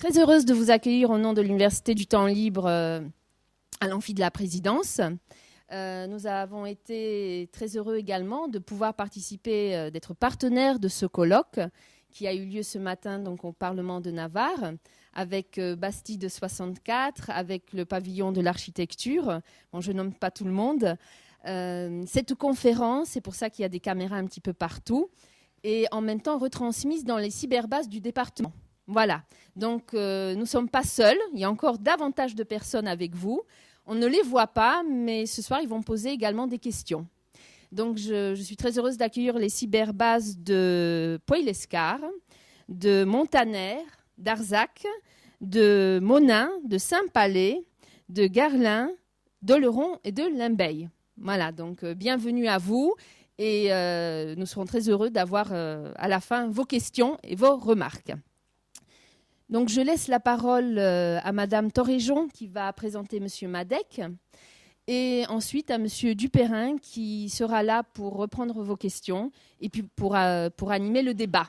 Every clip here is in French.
Très heureuse de vous accueillir au nom de l'Université du Temps Libre à l'Amphi de la Présidence. Nous avons été très heureux également de pouvoir participer, d'être partenaire de ce colloque qui a eu lieu ce matin donc, au Parlement de Navarre avec Bastide 64, avec le pavillon de l'architecture. Bon, je nomme pas tout le monde. Cette conférence, c'est pour ça qu'il y a des caméras un petit peu partout, et en même temps retransmise dans les cyberbases du département. Voilà, donc nous ne sommes pas seuls, il y a encore davantage de personnes avec vous. On ne les voit pas, mais ce soir, ils vont poser également des questions. Donc, je suis très heureuse d'accueillir les cyberbases de Poil-Escar, de Montaner, d'Arzac, de Monin, de Saint-Palais, de Garlin, d'Oleron et de Limbeil. Voilà, donc bienvenue à vous et nous serons très heureux d'avoir à la fin vos questions et vos remarques. Donc, je laisse la parole à Madame Torréjon qui va présenter Monsieur Madec et ensuite à Monsieur Dupérin qui sera là pour reprendre vos questions et puis pour animer le débat.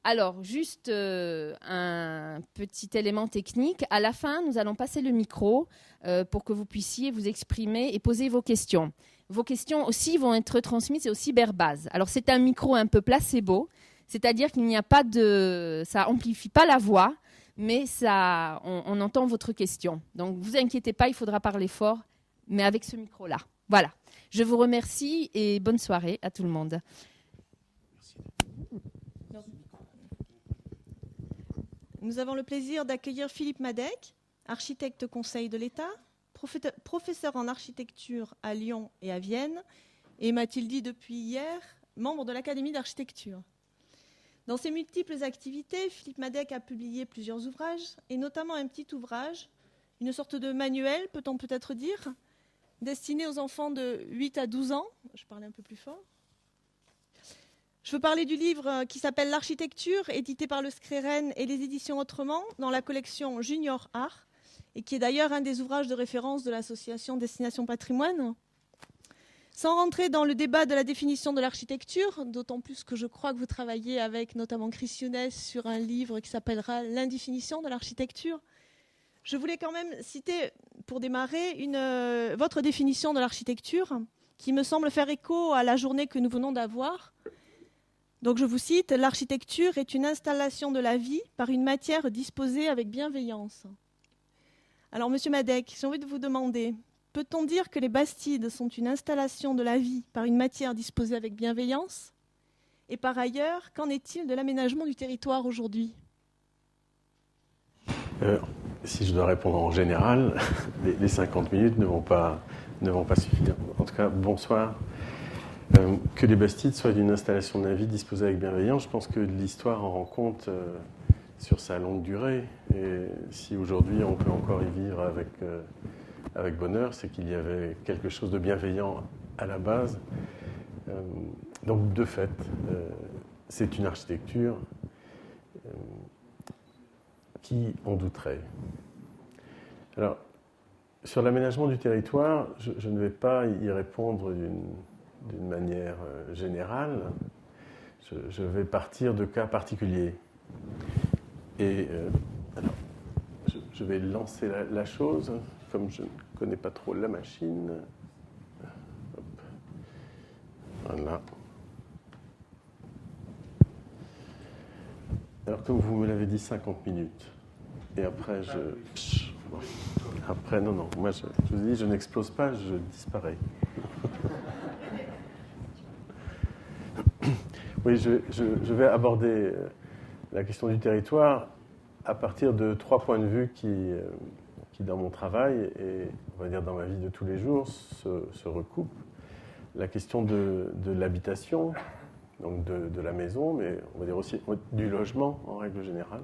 Alors, juste un petit élément technique. À la fin, nous allons passer le micro pour que vous puissiez vous exprimer et poser vos questions. Vos questions aussi vont être transmises aux cyberbases. Alors, c'est un micro un peu placebo, c'est-à-dire qu'il n'y a pas de... ça amplifie pas la voix, mais ça, on entend votre question. Donc, ne vous inquiétez pas, il faudra parler fort, mais avec ce micro-là. Voilà. Je vous remercie et bonne soirée à tout le monde. Nous avons le plaisir d'accueillir Philippe Madec, architecte conseil de l'État, professeur en architecture à Lyon et à Vienne, et m'a-t-il dit depuis hier, membre de l'Académie d'architecture. Dans ses multiples activités, Philippe Madec a publié plusieurs ouvrages, et notamment un petit ouvrage, une sorte de manuel, peut-on peut-être dire, destiné aux enfants de 8 à 12 ans. Je parlais un peu plus fort. Je veux parler du livre qui s'appelle L'architecture, édité par le Screren et les éditions Autrement, dans la collection Junior Art, et qui est d'ailleurs un des ouvrages de référence de l'association Destination Patrimoine. Sans rentrer dans le débat de la définition de l'architecture, d'autant plus que je crois que vous travaillez avec notamment Chris Younes sur un livre qui s'appellera L'indéfinition de l'architecture, je voulais quand même citer, pour démarrer, votre définition de l'architecture, qui me semble faire écho à la journée que nous venons d'avoir. Donc je vous cite, « L'architecture est une installation de la vie par une matière disposée avec bienveillance. » Alors, Monsieur Madec, j'ai envie de vous demander, peut-on dire que les Bastides sont une installation de la vie par une matière disposée avec bienveillance? Et par ailleurs, qu'en est-il de l'aménagement du territoire aujourd'hui? Si je dois répondre en général, les 50 minutes ne vont pas suffire. En tout cas, bonsoir. Que les Bastides soient une installation de la vie disposée avec bienveillance, je pense que l'histoire en rend compte sur sa longue durée. Et si aujourd'hui on peut encore y vivre avec bonheur, c'est qu'il y avait quelque chose de bienveillant à la base. Donc de fait, c'est une architecture qui en douterait. Alors, sur l'aménagement du territoire, je ne vais pas y répondre d'une manière générale. Je vais partir de cas particuliers. Et alors, je vais lancer la chose, comme je ne connais pas trop la machine. Hop. Voilà. Alors, comme vous me l'avez dit, 50 minutes. Et après, Après, non, moi, je vous dis, je n'explose pas, je disparais. Oui, je vais aborder la question du territoire à partir de 3 points de vue qui dans mon travail et, on va dire, dans ma vie de tous les jours, se recoupent. La question de l'habitation, donc de la maison, mais on va dire aussi du logement en règle générale.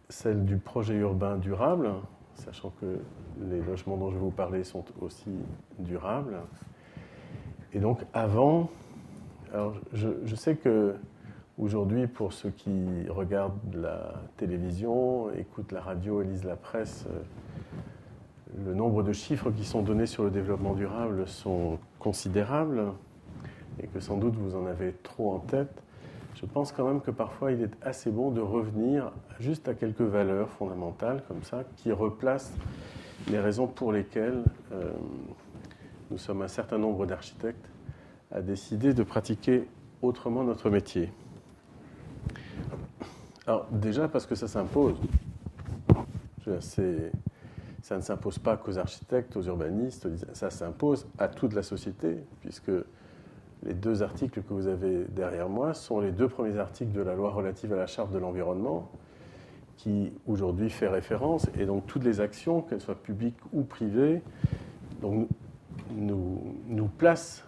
Celle du projet urbain durable, sachant que les logements dont je vais vous parler sont aussi durables. Et donc avant, alors je sais que aujourd'hui, pour ceux qui regardent la télévision, écoutent la radio et lisent la presse, le nombre de chiffres qui sont donnés sur le développement durable sont considérables et que sans doute vous en avez trop en tête. je pense quand même que parfois il est assez bon de revenir juste à quelques valeurs fondamentales comme ça, qui replacent les raisons pour lesquelles nous sommes un certain nombre d'architectes à décider de pratiquer autrement notre métier. Alors déjà parce que ça s'impose. Ça ne s'impose pas qu'aux architectes, aux urbanistes, ça s'impose à toute la société, puisque les 2 articles que vous avez derrière moi sont les 2 premiers articles de la loi relative à la charte de l'environnement, qui aujourd'hui fait référence, et donc toutes les actions, qu'elles soient publiques ou privées, donc, nous placent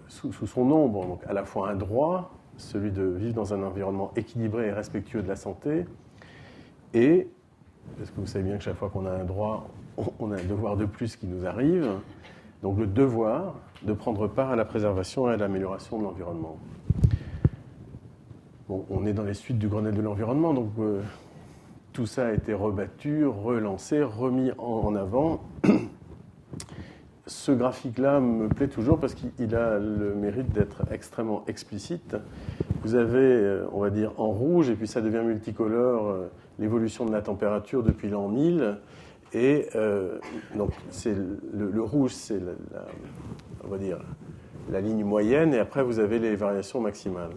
sous son ombre, donc à la fois un droit, celui de vivre dans un environnement équilibré et respectueux de la santé, et, parce que vous savez bien que chaque fois qu'on a un droit, on a un devoir de plus qui nous arrive, donc le devoir de prendre part à la préservation et à l'amélioration de l'environnement. Bon, on est dans les suites du Grenelle de l'environnement, donc tout ça a été rebattu, relancé, remis en avant. Ce graphique-là me plaît toujours parce qu'il a le mérite d'être extrêmement explicite. Vous avez, on va dire, en rouge, et puis ça devient multicolore, l'évolution de la température depuis l'an 1000. Et donc, le rouge, c'est on va dire, la ligne moyenne, et après, vous avez les variations maximales.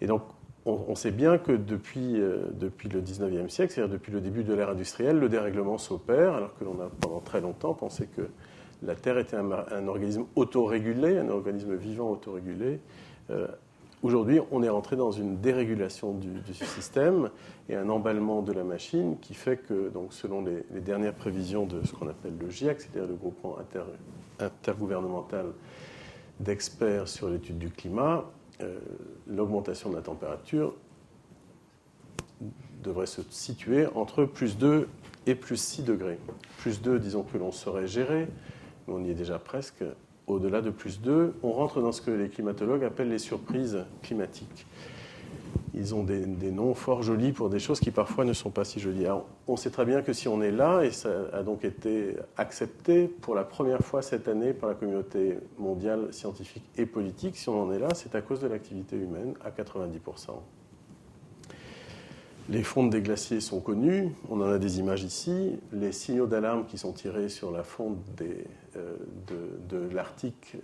Et donc, on sait bien que depuis le 19e siècle, c'est-à-dire depuis le début de l'ère industrielle, le dérèglement s'opère, alors que l'on a pendant très longtemps pensé que la Terre était un organisme autorégulé, un organisme vivant autorégulé. Aujourd'hui, on est rentré dans une dérégulation du système et un emballement de la machine qui fait que, donc, selon les dernières prévisions de ce qu'on appelle le GIEC, c'est-à-dire le groupement intergouvernemental d'experts sur l'étude du climat, l'augmentation de la température devrait se situer entre plus 2 et plus 6 degrés. Plus 2, disons que l'on saurait gérer, mais on y est déjà presque. Au-delà de plus 2, on rentre dans ce que les climatologues appellent les surprises climatiques. Ils ont des noms fort jolis pour des choses qui parfois ne sont pas si jolies. Alors, on sait très bien que si on est là, et ça a donc été accepté pour la première fois cette année par la communauté mondiale scientifique et politique, si on en est là, c'est à cause de l'activité humaine à 90%. Les fontes des glaciers sont connues, on en a des images ici. Les signaux d'alarme qui sont tirés sur la fonte de l'Arctique,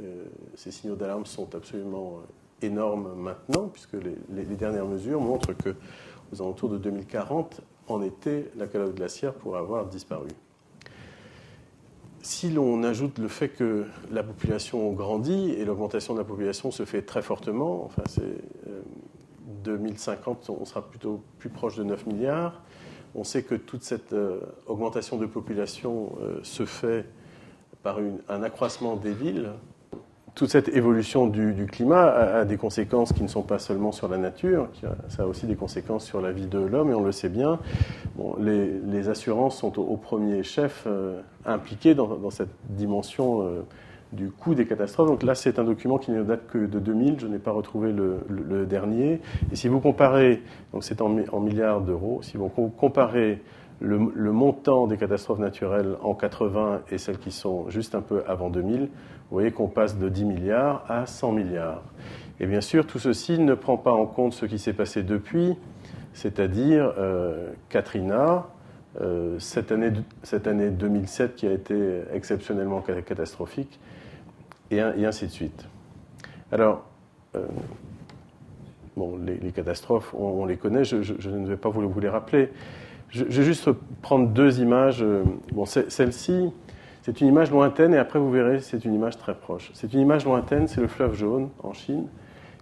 ces signaux d'alarme sont absolument énormes maintenant, puisque les dernières mesures montrent qu'aux alentours de 2040, en été, la calotte glaciaire pourrait avoir disparu. Si l'on ajoute le fait que la population grandit, et l'augmentation de la population se fait très fortement, enfin c'est 2050, on sera plutôt plus proche de 9 milliards. On sait que toute cette augmentation de population se fait par un accroissement des villes. Toute cette évolution du climat a des conséquences qui ne sont pas seulement sur la nature, ça a aussi des conséquences sur la vie de l'homme, et on le sait bien. Bon, les assurances sont au premier chef impliquées dans cette dimension du coût des catastrophes. Donc là, c'est un document qui ne date que de 2000, je n'ai pas retrouvé le dernier. Et si vous comparez, donc c'est en milliards d'euros, si vous comparez le montant des catastrophes naturelles en 80 et celles qui sont juste un peu avant 2000, vous voyez qu'on passe de 10 milliards à 100 milliards. Et bien sûr, tout ceci ne prend pas en compte ce qui s'est passé depuis, c'est-à-dire Katrina, cette année 2007 qui a été exceptionnellement catastrophique, et ainsi de suite. Alors, bon, les catastrophes, on les connaît, je ne vais pas vous les rappeler. Je vais juste prendre 2 images. Bon, celle-ci, c'est une image lointaine, et après vous verrez, c'est une image très proche. C'est une image lointaine, c'est le fleuve jaune en Chine,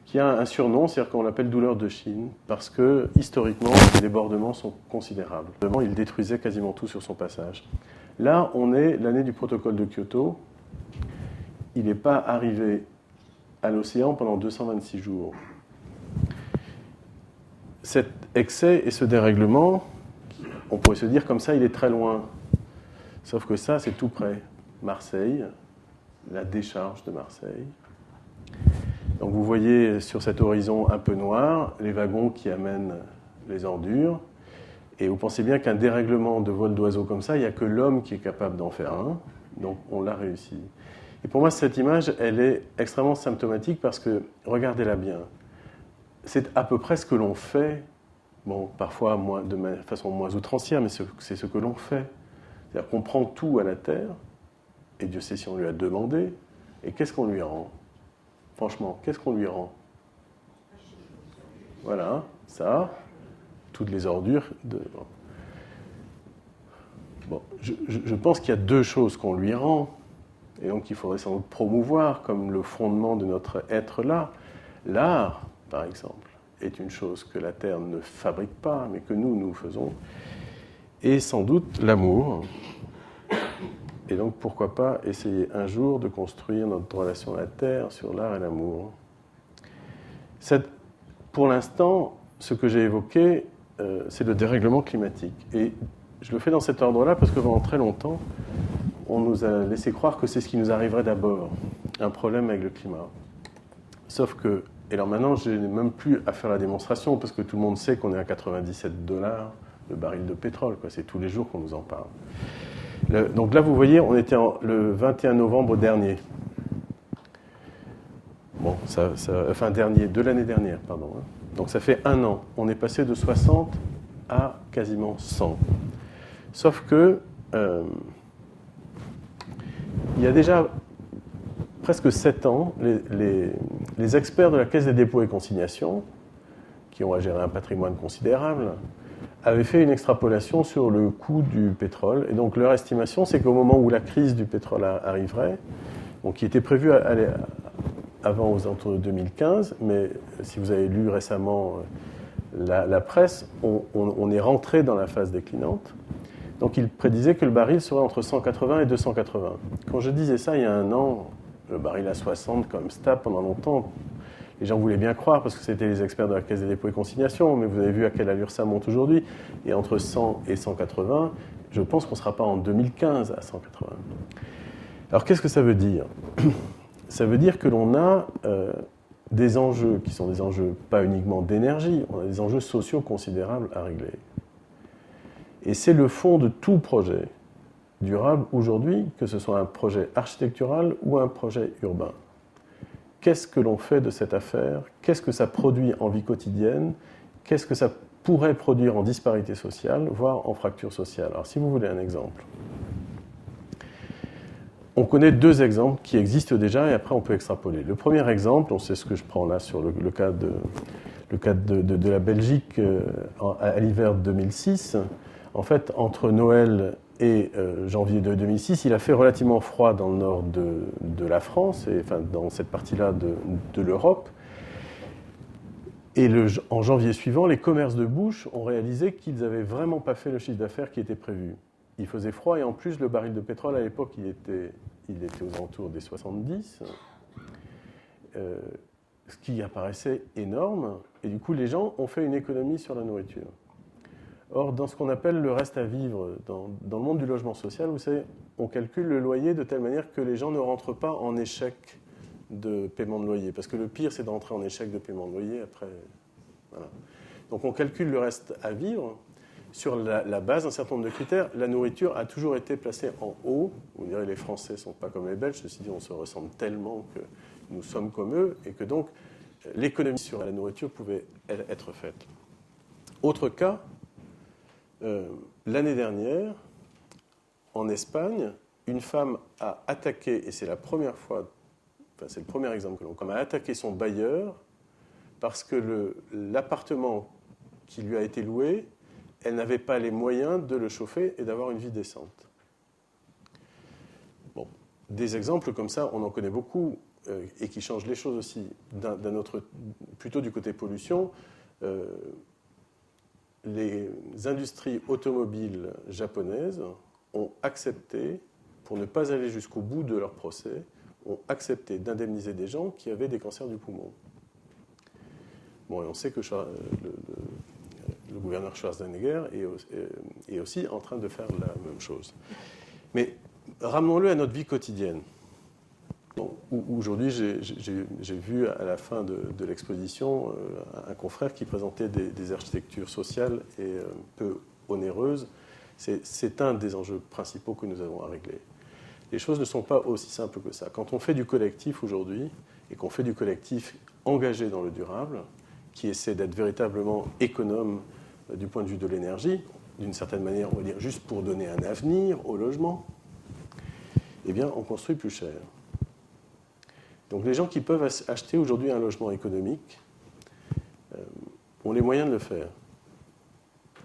qui a un surnom, c'est-à-dire qu'on l'appelle douleur de Chine, parce que, historiquement, les débordements sont considérables. Il détruisait quasiment tout sur son passage. Là, on est l'année du protocole de Kyoto. Il n'est pas arrivé à l'océan pendant 226 jours. Cet excès et ce dérèglement, on pourrait se dire comme ça, il est très loin. Sauf que ça, c'est tout près. Marseille, la décharge de Marseille. Donc vous voyez sur cet horizon un peu noir les wagons qui amènent les ordures. Et vous pensez bien qu'un dérèglement de vol d'oiseaux comme ça, il n'y a que l'homme qui est capable d'en faire un. Donc on l'a réussi. Et pour moi, cette image, elle est extrêmement symptomatique parce que, regardez-la bien, c'est à peu près ce que l'on fait, bon, parfois de façon moins outrancière, mais c'est ce que l'on fait. C'est-à-dire qu'on prend tout à la terre, et Dieu sait si on lui a demandé, et qu'est-ce qu'on lui rend? Franchement, qu'est-ce qu'on lui rend? Voilà, ça, toutes les ordures. Bon, je pense qu'il y a deux choses qu'on lui rend, et donc il faudrait sans doute promouvoir comme le fondement de notre être là. L'art, par exemple, est une chose que la Terre ne fabrique pas, mais que nous faisons. Et sans doute l'amour. Et donc pourquoi pas essayer un jour de construire notre relation à la Terre sur l'art et l'amour. Pour l'instant, ce que j'ai évoqué, c'est le dérèglement climatique. Et je le fais dans cet ordre-là parce que pendant très longtemps, on nous a laissé croire que c'est ce qui nous arriverait d'abord, un problème avec le climat. Sauf que, et alors maintenant, je n'ai même plus à faire la démonstration parce que tout le monde sait qu'on est à 97$ le baril de pétrole, quoi. C'est tous les jours qu'on nous en parle. Donc là, vous voyez, on était le 21 novembre dernier. Bon, enfin dernier, de l'année dernière, pardon. Hein. Donc ça fait 1 an. On est passé de 60 à quasiment 100. Sauf que il y a déjà presque 7 ans, les experts de la Caisse des dépôts et consignations, qui ont à gérer un patrimoine considérable, avaient fait une extrapolation sur le coût du pétrole. Et donc leur estimation, c'est qu'au moment où la crise du pétrole arriverait, donc qui était prévue avant aux alentours de 2015, mais si vous avez lu récemment la presse, on est rentré dans la phase déclinante. Donc il prédisait que le baril serait entre 180 et 280. Quand je disais ça il y a 1 an, le baril à 60 comme stable pendant longtemps, les gens voulaient bien croire parce que c'était les experts de la Caisse des dépôts et consignations, mais vous avez vu à quelle allure ça monte aujourd'hui. Et entre 100 et 180, je pense qu'on ne sera pas en 2015 à 180. Alors qu'est-ce que ça veut dire? Ça veut dire que l'on a des enjeux qui sont des enjeux pas uniquement d'énergie, on a des enjeux sociaux considérables à régler. Et c'est le fond de tout projet durable aujourd'hui, que ce soit un projet architectural ou un projet urbain. Qu'est-ce que l'on fait de cette affaire? Qu'est-ce que ça produit en vie quotidienne? Qu'est-ce que ça pourrait produire en disparité sociale, voire en fracture sociale? Alors si vous voulez un exemple. On connaît 2 exemples qui existent déjà et après on peut extrapoler. Le premier exemple, c'est ce que je prends là sur le cas de la Belgique à l'hiver 2006. En fait, entre Noël et janvier de 2006, il a fait relativement froid dans le nord de la France, et enfin dans cette partie-là de l'Europe. Et en janvier suivant, les commerces de bouche ont réalisé qu'ils n'avaient vraiment pas fait le chiffre d'affaires qui était prévu. Il faisait froid et en plus, le baril de pétrole, à l'époque, il était aux alentours des 70, ce qui apparaissait énorme. Et du coup, les gens ont fait une économie sur la nourriture. Or, dans ce qu'on appelle le reste à vivre, dans le monde du logement social, vous savez, on calcule le loyer de telle manière que les gens ne rentrent pas en échec de paiement de loyer. Parce que le pire, c'est d'entrer en échec de paiement de loyer après. Voilà. Donc, on calcule le reste à vivre sur la base d'un certain nombre de critères. La nourriture a toujours été placée en haut. Vous direz, les Français ne sont pas comme les Belges. Ceci dit, on se ressemble tellement que nous sommes comme eux et que donc l'économie sur la nourriture pouvait être faite. Autre cas, l'année dernière, en Espagne, une femme a attaqué, et c'est la première fois, enfin c'est le premier exemple que l'on a attaqué son bailleur parce que l'appartement qui lui a été loué, elle n'avait pas les moyens de le chauffer et d'avoir une vie décente. Bon, des exemples comme ça, on en connaît beaucoup et qui changent les choses aussi. D'un autre, plutôt du côté pollution, les industries automobiles japonaises ont accepté, pour ne pas aller jusqu'au bout de leur procès, ont accepté d'indemniser des gens qui avaient des cancers du poumon. Bon, et on sait que le gouverneur Schwarzenegger est aussi en train de faire la même chose. Mais ramenons-le à notre vie quotidienne. Bon, aujourd'hui, j'ai vu à la fin de l'exposition un confrère qui présentait des architectures sociales et peu onéreuses. C'est un des enjeux principaux que nous avons à régler. Les choses ne sont pas aussi simples que ça. Quand on fait du collectif aujourd'hui, et qu'on fait du collectif engagé dans le durable, qui essaie d'être véritablement économe du point de vue de l'énergie, d'une certaine manière, on va dire, juste pour donner un avenir au logement, eh bien, on construit plus cher. Donc les gens qui peuvent acheter aujourd'hui un logement économique ont les moyens de le faire.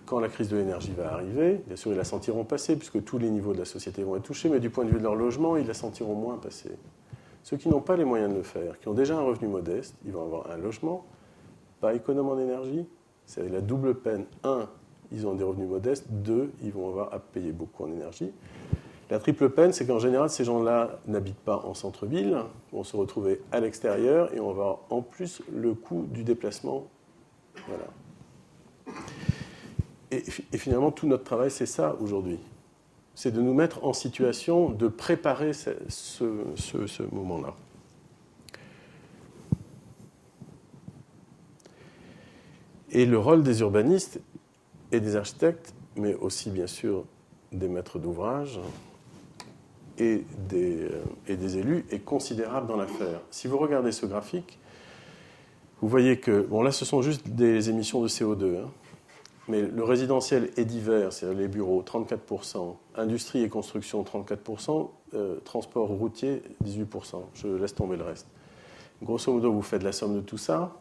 Quand la crise de l'énergie va arriver, bien sûr, ils la sentiront passer, puisque tous les niveaux de la société vont être touchés, mais du point de vue de leur logement, ils la sentiront moins passer. Ceux qui n'ont pas les moyens de le faire, qui ont déjà un revenu modeste, ils vont avoir un logement, pas économe en énergie, c'est la double peine. 1, ils ont des revenus modestes. 2, ils vont avoir à payer beaucoup en énergie. La triple peine, c'est qu'en général, ces gens-là n'habitent pas en centre-ville, vont se retrouver à l'extérieur et on va avoir en plus le coût du déplacement. Voilà. Et finalement, tout notre travail, c'est ça aujourd'hui. C'est de nous mettre en situation de préparer ce moment-là. Et le rôle des urbanistes et des architectes, mais aussi bien sûr des maîtres d'ouvrage et des élus, est considérable dans l'affaire. Si vous regardez ce graphique, vous voyez que, bon là ce sont juste des émissions de CO2, hein, mais le résidentiel est divers, c'est-à-dire les bureaux, 34%, industrie et construction, 34%, transport routier, 18%. Je laisse tomber le reste. Grosso modo, vous faites la somme de tout ça,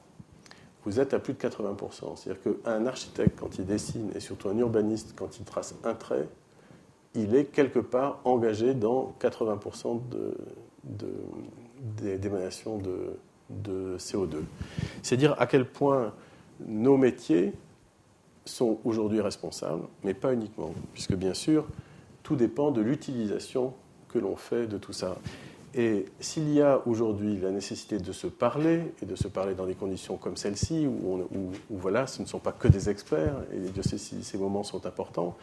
vous êtes à plus de 80%. C'est-à-dire qu'un architecte, quand il dessine, et surtout un urbaniste, quand il trace un trait, il est quelque part engagé dans 80% d'émanations de CO2. C'est dire à quel point nos métiers sont aujourd'hui responsables, mais pas uniquement, puisque bien sûr, tout dépend de l'utilisation que l'on fait de tout ça. Et s'il y a aujourd'hui la nécessité de se parler, et de se parler dans des conditions comme celle-ci, où voilà, ce ne sont pas que des experts, et Dieu sait si ces moments sont importants,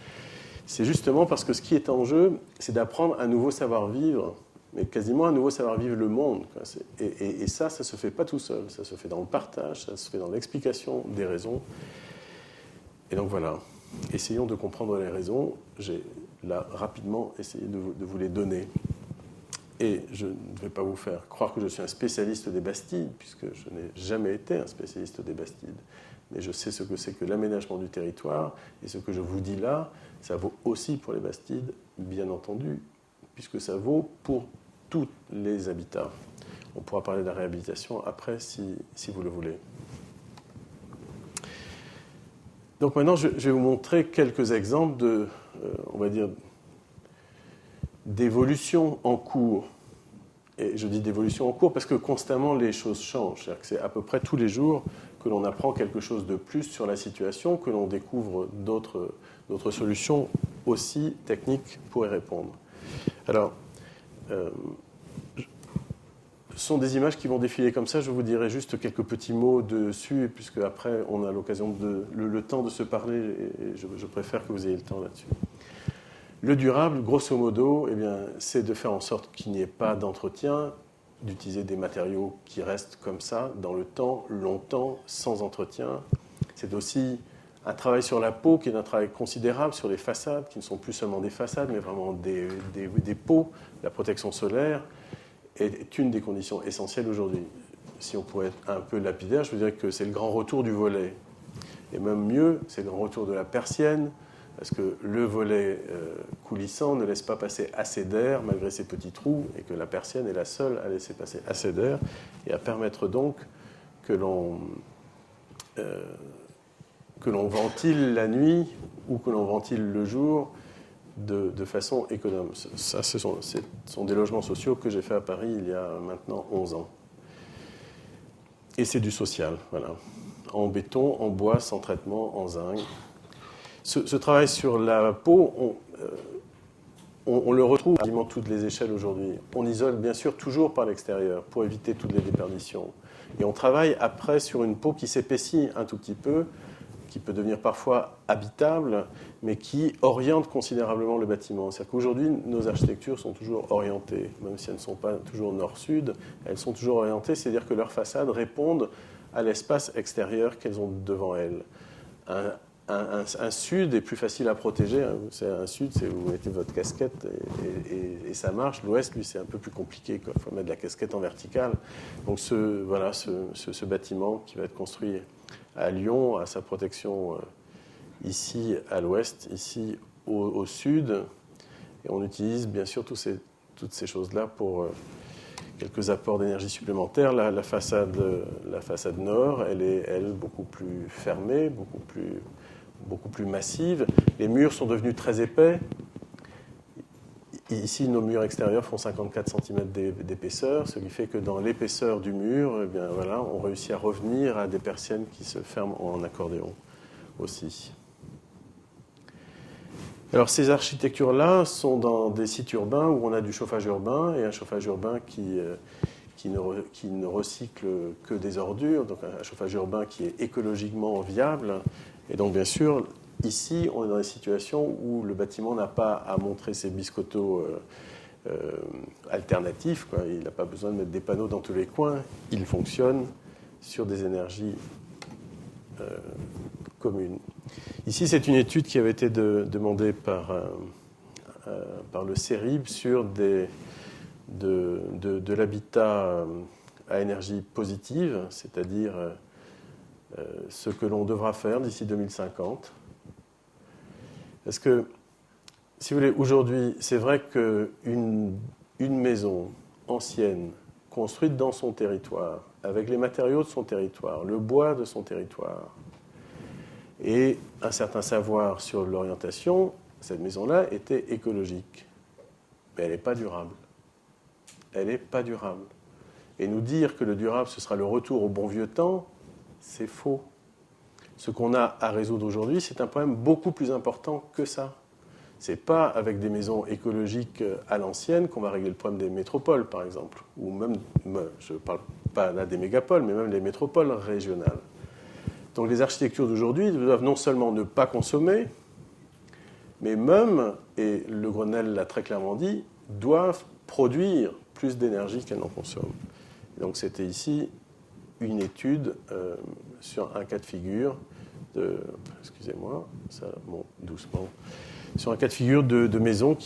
c'est justement parce que ce qui est en jeu, c'est d'apprendre un nouveau savoir-vivre, mais quasiment un nouveau savoir-vivre le monde. Et ça ne se fait pas tout seul, ça se fait dans le partage, ça se fait dans l'explication des raisons. Et donc voilà, essayons de comprendre les raisons. J'ai là rapidement essayé de vous les donner. Et je ne vais pas vous faire croire que je suis un spécialiste des Bastides, puisque je n'ai jamais été un spécialiste des Bastides. Mais je sais ce que c'est que l'aménagement du territoire, et ce que je vous dis là, ça vaut aussi pour les Bastides, bien entendu, puisque ça vaut pour tous les habitats. On pourra parler de la réhabilitation après, si vous le voulez. Donc maintenant, je vais vous montrer quelques exemples de, on va dire, d'évolution en cours. Et je dis d'évolution en cours parce que constamment les choses changent. C'est-à-dire que c'est à peu près tous les jours que l'on apprend quelque chose de plus sur la situation, que l'on découvre d'autres solutions aussi techniques pour y répondre. Alors, ce sont des images qui vont défiler comme ça. Je vous dirai juste quelques petits mots dessus, puisque après on a l'occasion le temps de se parler, et je préfère que vous ayez le temps là-dessus. Le durable, grosso modo, eh bien, c'est de faire en sorte qu'il n'y ait pas d'entretien, d'utiliser des matériaux qui restent comme ça, dans le temps, longtemps, sans entretien. C'est aussi un travail sur la peau, qui est un travail considérable, sur les façades, qui ne sont plus seulement des façades, mais vraiment des peaux. La protection solaire est une des conditions essentielles aujourd'hui. Si on pouvait être un peu lapidaire, je vous dirais que c'est le grand retour du volet. Et même mieux, c'est le grand retour de la persienne, parce que le volet coulissant ne laisse pas passer assez d'air malgré ses petits trous, et que la persienne est la seule à laisser passer assez d'air, et à permettre donc que l'on ventile la nuit ou que l'on ventile le jour de façon économe. Ça, ce sont des logements sociaux que j'ai fait à Paris il y a maintenant 11 ans. Et c'est du social, voilà. En béton, en bois, sans traitement, en zinc. Ce travail sur la peau, on le retrouve à quasiment toutes les échelles aujourd'hui. On isole bien sûr toujours par l'extérieur pour éviter toutes les déperditions. Et on travaille après sur une peau qui s'épaissit un tout petit peu, qui peut devenir parfois habitable, mais qui oriente considérablement le bâtiment. C'est-à-dire qu'aujourd'hui, nos architectures sont toujours orientées, même si elles ne sont pas toujours nord-sud, elles sont toujours orientées, c'est-à-dire que leurs façades répondent à l'espace extérieur qu'elles ont devant elles. Un sud est plus facile à protéger. Hein. C'est un sud, c'est vous mettez votre casquette et ça marche. L'ouest, lui, c'est un peu plus compliqué. Il faut mettre la casquette en verticale. Donc ce bâtiment qui va être construit à Lyon a sa protection ici à l'ouest, ici au sud. Et on utilise bien sûr toutes ces choses-là pour quelques apports d'énergie supplémentaires. La façade nord, elle est, elle, beaucoup plus fermée, beaucoup plus massive. Les murs sont devenus très épais. Ici, nos murs extérieurs font 54 cm d'épaisseur, ce qui fait que dans l'épaisseur du mur, eh bien, voilà, on réussit à revenir à des persiennes qui se ferment en accordéon aussi. Alors ces architectures-là sont dans des sites urbains où on a du chauffage urbain, et un chauffage urbain qui ne recycle que des ordures, donc un chauffage urbain qui est écologiquement viable. Et donc bien sûr, ici, on est dans des situations où le bâtiment n'a pas à montrer ses biscottos alternatifs, quoi. Il n'a pas besoin de mettre des panneaux dans tous les coins. Il fonctionne sur des énergies communes. Ici, c'est une étude qui avait été demandée par le CERIB sur de l'habitat à énergie positive, c'est-à-dire ce que l'on devra faire d'ici 2050. Parce que, si vous voulez, aujourd'hui, c'est vrai qu'une maison ancienne, construite dans son territoire, avec les matériaux de son territoire, le bois de son territoire, et un certain savoir sur l'orientation, cette maison-là était écologique. Mais elle n'est pas durable. Elle n'est pas durable. Et nous dire que le durable, ce sera le retour au bon vieux temps, c'est faux. Ce qu'on a à résoudre aujourd'hui, c'est un problème beaucoup plus important que ça. Ce n'est pas avec des maisons écologiques à l'ancienne qu'on va régler le problème des métropoles, par exemple. Ou même, je ne parle pas là des mégapoles, mais même des métropoles régionales. Donc les architectures d'aujourd'hui doivent non seulement ne pas consommer, mais même, et le Grenelle l'a très clairement dit, doivent produire plus d'énergie qu'elles n'en consomment. Et donc c'était ici une étude sur un cas de figure excusez-moi, ça monte doucement, sur un cas de figure de maison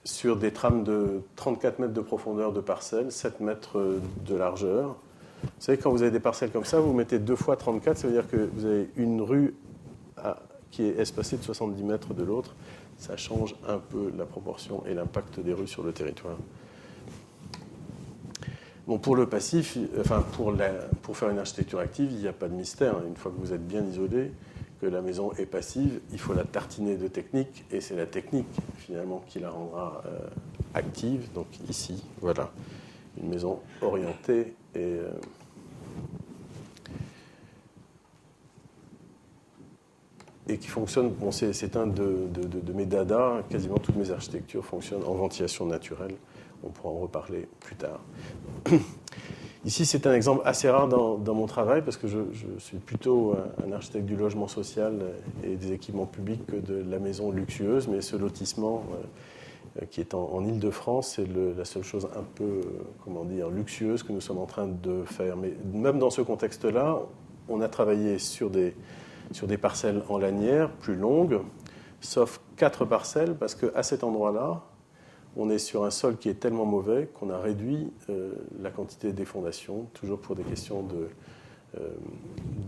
sur des trames de 34 mètres de profondeur de parcelles, 7 mètres de largeur. Vous savez, quand vous avez des parcelles comme ça, vous mettez 2 fois 34, ça veut dire que vous avez une rue qui est espacée de 70 mètres de l'autre. Ça change un peu la proportion et l'impact des rues sur le territoire. Bon, pour le passif, enfin pour faire une architecture active, il n'y a pas de mystère. Une fois que vous êtes bien isolé, que la maison est passive, il faut la tartiner de technique, et c'est la technique finalement qui la rendra active. Donc ici, voilà, une maison orientée et qui fonctionne. Bon, c'est un de mes dadas. Quasiment toutes mes architectures fonctionnent en ventilation naturelle. On pourra en reparler plus tard. Ici, c'est un exemple assez rare dans mon travail, parce que je suis plutôt un architecte du logement social et des équipements publics que de la maison luxueuse, mais ce lotissement qui est en Île-de-France, c'est la seule chose un peu, luxueuse que nous sommes en train de faire. Mais même dans ce contexte-là, on a travaillé sur des parcelles en lanière plus longues, sauf 4 parcelles, parce qu'à cet endroit-là, on est sur un sol qui est tellement mauvais qu'on a réduit la quantité des fondations, toujours pour des questions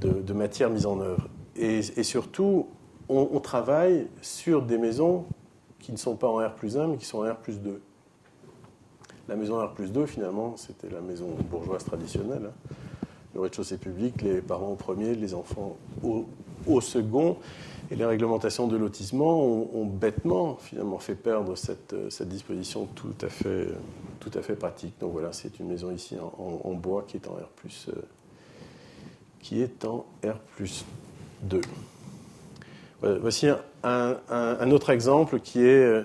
de matière mise en œuvre. Et surtout, on travaille sur des maisons qui ne sont pas en R+1, mais qui sont en R+2. La maison R+2, finalement, c'était la maison bourgeoise traditionnelle. Le rez-de-chaussée public, les parents au premier, les enfants au second. Et les réglementations de lotissement ont bêtement, finalement, fait perdre cette disposition tout à fait pratique. Donc voilà, c'est une maison ici en bois qui est en R+2. Voilà, voici un autre exemple qui est,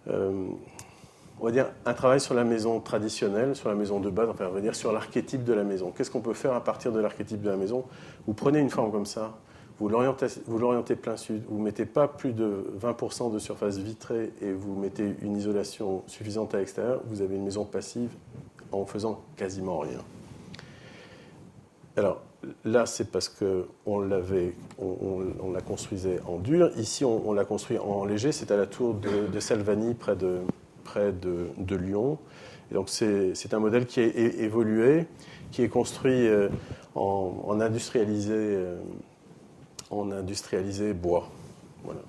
on va dire, un travail sur la maison traditionnelle, sur la maison de base, enfin, on va dire sur l'archétype de la maison. Qu'est-ce qu'on peut faire à partir de l'archétype de la maison? Vous prenez une forme comme ça, vous l'orientez plein sud, vous ne mettez pas plus de 20% de surface vitrée et vous mettez une isolation suffisante à l'extérieur, vous avez une maison passive en faisant quasiment rien. Alors là, c'est parce qu'on la construisait en dur. Ici, on l'a construit en léger. C'est à la tour de Salvani, près de Lyon. Et donc c'est un modèle qui a évolué, qui est construit en industrialisé bois. Voilà.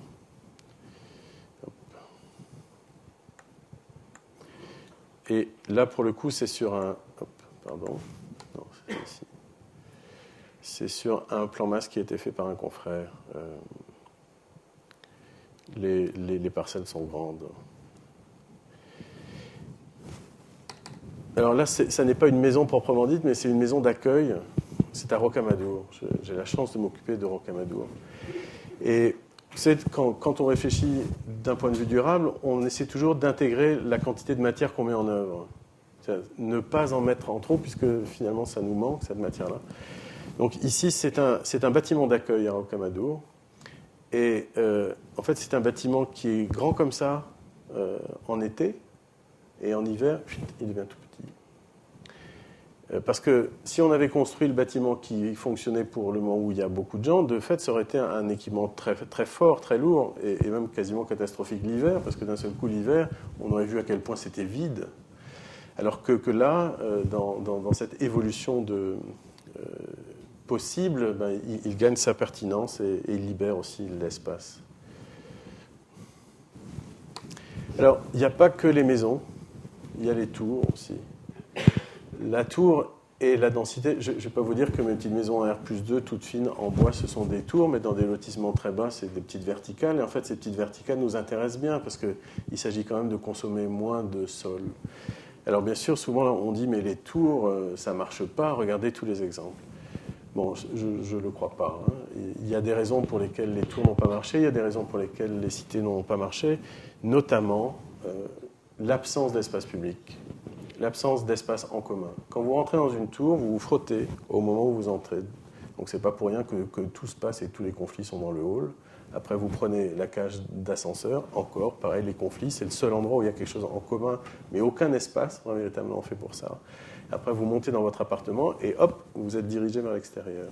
Et là, pour le coup, c'est sur un... pardon. Non, c'est ici. C'est sur un plan masse qui a été fait par un confrère. Les parcelles sont grandes. Alors là, ça n'est pas une maison proprement dite, mais c'est une maison d'accueil. C'est à Rocamadour. J'ai la chance de m'occuper de Rocamadour. Et vous savez, quand on réfléchit d'un point de vue durable, on essaie toujours d'intégrer la quantité de matière qu'on met en œuvre. Ne pas en mettre en trop, puisque finalement, ça nous manque, cette matière-là. Donc ici, c'est un bâtiment d'accueil à Rocamadour. Et en fait, c'est un bâtiment qui est grand comme ça en été, et en hiver, il devient tout petit. Parce que si on avait construit le bâtiment qui fonctionnait pour le moment où il y a beaucoup de gens, de fait, ça aurait été un équipement très, très fort, très lourd, et même quasiment catastrophique l'hiver, parce que d'un seul coup, l'hiver, on aurait vu à quel point c'était vide. Alors que là, dans cette évolution possible, ben, il gagne sa pertinence et il libère aussi l'espace. Alors, il n'y a pas que les maisons, il y a les tours aussi. La tour et la densité, je ne vais pas vous dire que mes petites maisons en R+2, toutes fines, en bois, ce sont des tours, mais dans des lotissements très bas, c'est des petites verticales. Et en fait, ces petites verticales nous intéressent bien parce qu'il s'agit quand même de consommer moins de sol. Alors bien sûr, souvent on dit, mais les tours, ça ne marche pas, regardez tous les exemples. Bon, je ne le crois pas. Hein. Il y a des raisons pour lesquelles les tours n'ont pas marché, il y a des raisons pour lesquelles les cités n'ont pas marché, notamment l'absence d'espace public. L'absence d'espace en commun. Quand vous rentrez dans une tour, vous vous frottez au moment où vous entrez. Donc c'est pas pour rien que tout se passe et tous les conflits sont dans le hall. Après, vous prenez la cage d'ascenseur. Encore, pareil, les conflits, c'est le seul endroit où il y a quelque chose en commun, mais aucun espace véritablement fait pour ça. Après, vous montez dans votre appartement et hop, vous êtes dirigé vers l'extérieur.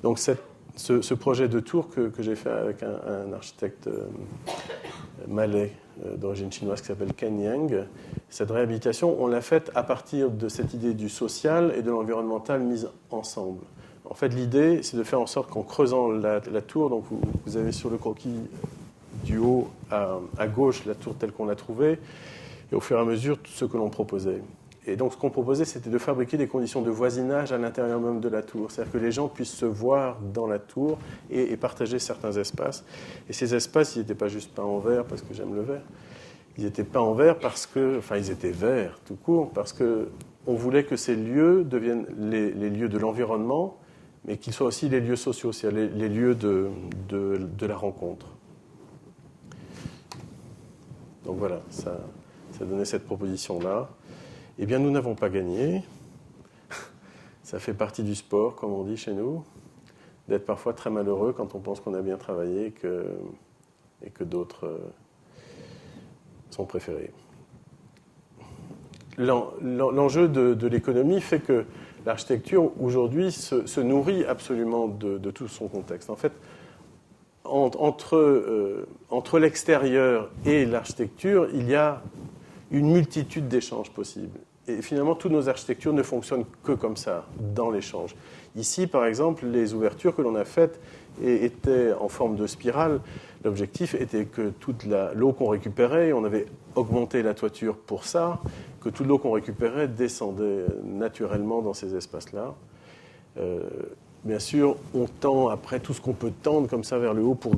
Donc ce projet de tour que j'ai fait avec un architecte malais d'origine chinoise qui s'appelle Ken Yang, cette réhabilitation, on l'a faite à partir de cette idée du social et de l'environnemental mis ensemble. En fait, l'idée, c'est de faire en sorte qu'en creusant la tour, donc vous avez sur le croquis du haut à gauche la tour telle qu'on l'a trouvée, et au fur et à mesure, tout ce que l'on proposait. Et donc, ce qu'on proposait, c'était de fabriquer des conditions de voisinage à l'intérieur même de la tour. C'est-à-dire que les gens puissent se voir dans la tour et partager certains espaces. Et ces espaces, ils n'étaient pas juste peints en vert, parce que j'aime le vert. Ils étaient peints en vert parce que... Enfin, ils étaient verts, tout court, parce qu'on voulait que ces lieux deviennent les lieux de l'environnement, mais qu'ils soient aussi les lieux sociaux, c'est-à-dire les lieux de la rencontre. Donc voilà, ça donnait cette proposition-là. Eh bien, nous n'avons pas gagné. Ça fait partie du sport, comme on dit chez nous, d'être parfois très malheureux quand on pense qu'on a bien travaillé et que d'autres sont préférés. L'enjeu de l'économie fait que l'architecture, aujourd'hui, se nourrit absolument de tout son contexte. En fait, entre l'extérieur et l'architecture, il y a une multitude d'échanges possibles. Et finalement, toutes nos architectures ne fonctionnent que comme ça, dans l'échange. Ici, par exemple, les ouvertures que l'on a faites étaient en forme de spirale. L'objectif était que toute l'eau qu'on récupérait, on avait augmenté la toiture pour ça, que toute l'eau qu'on récupérait descendait naturellement dans ces espaces-là. Bien sûr, on tend après tout ce qu'on peut tendre comme ça vers le haut pour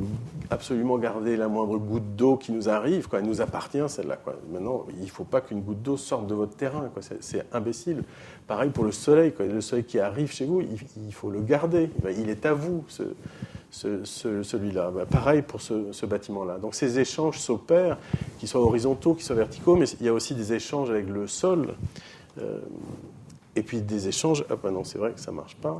absolument garder la moindre goutte d'eau qui nous arrive. Elle nous appartient, celle-là. Maintenant, il ne faut pas qu'une goutte d'eau sorte de votre terrain. C'est imbécile. Pareil pour le soleil. Le soleil qui arrive chez vous, il faut le garder. Il est à vous, celui-là. Pareil pour ce bâtiment-là. Donc ces échanges s'opèrent, qu'ils soient horizontaux, qu'ils soient verticaux, mais il y a aussi des échanges avec le sol. Et puis des échanges, non, c'est vrai que ça ne marche pas.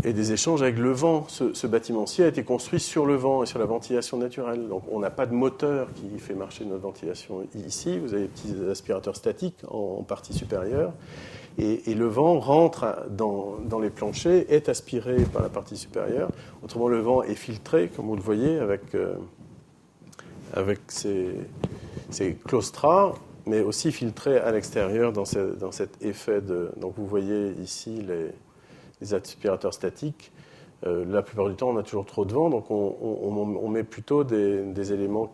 Et des échanges avec le vent. Ce bâtiment-ci a été construit sur le vent et sur la ventilation naturelle. Donc on n'a pas de moteur qui fait marcher notre ventilation. Ici, vous avez des petits aspirateurs statiques en partie supérieure. Et le vent rentre dans les planchers, est aspiré par la partie supérieure. Autrement, le vent est filtré, comme vous le voyez, avec ces claustras. mais aussi filtré à l'extérieur dans cet effet de... Donc vous voyez ici les aspirateurs statiques. La plupart du temps, on a toujours trop de vent, donc on met plutôt des éléments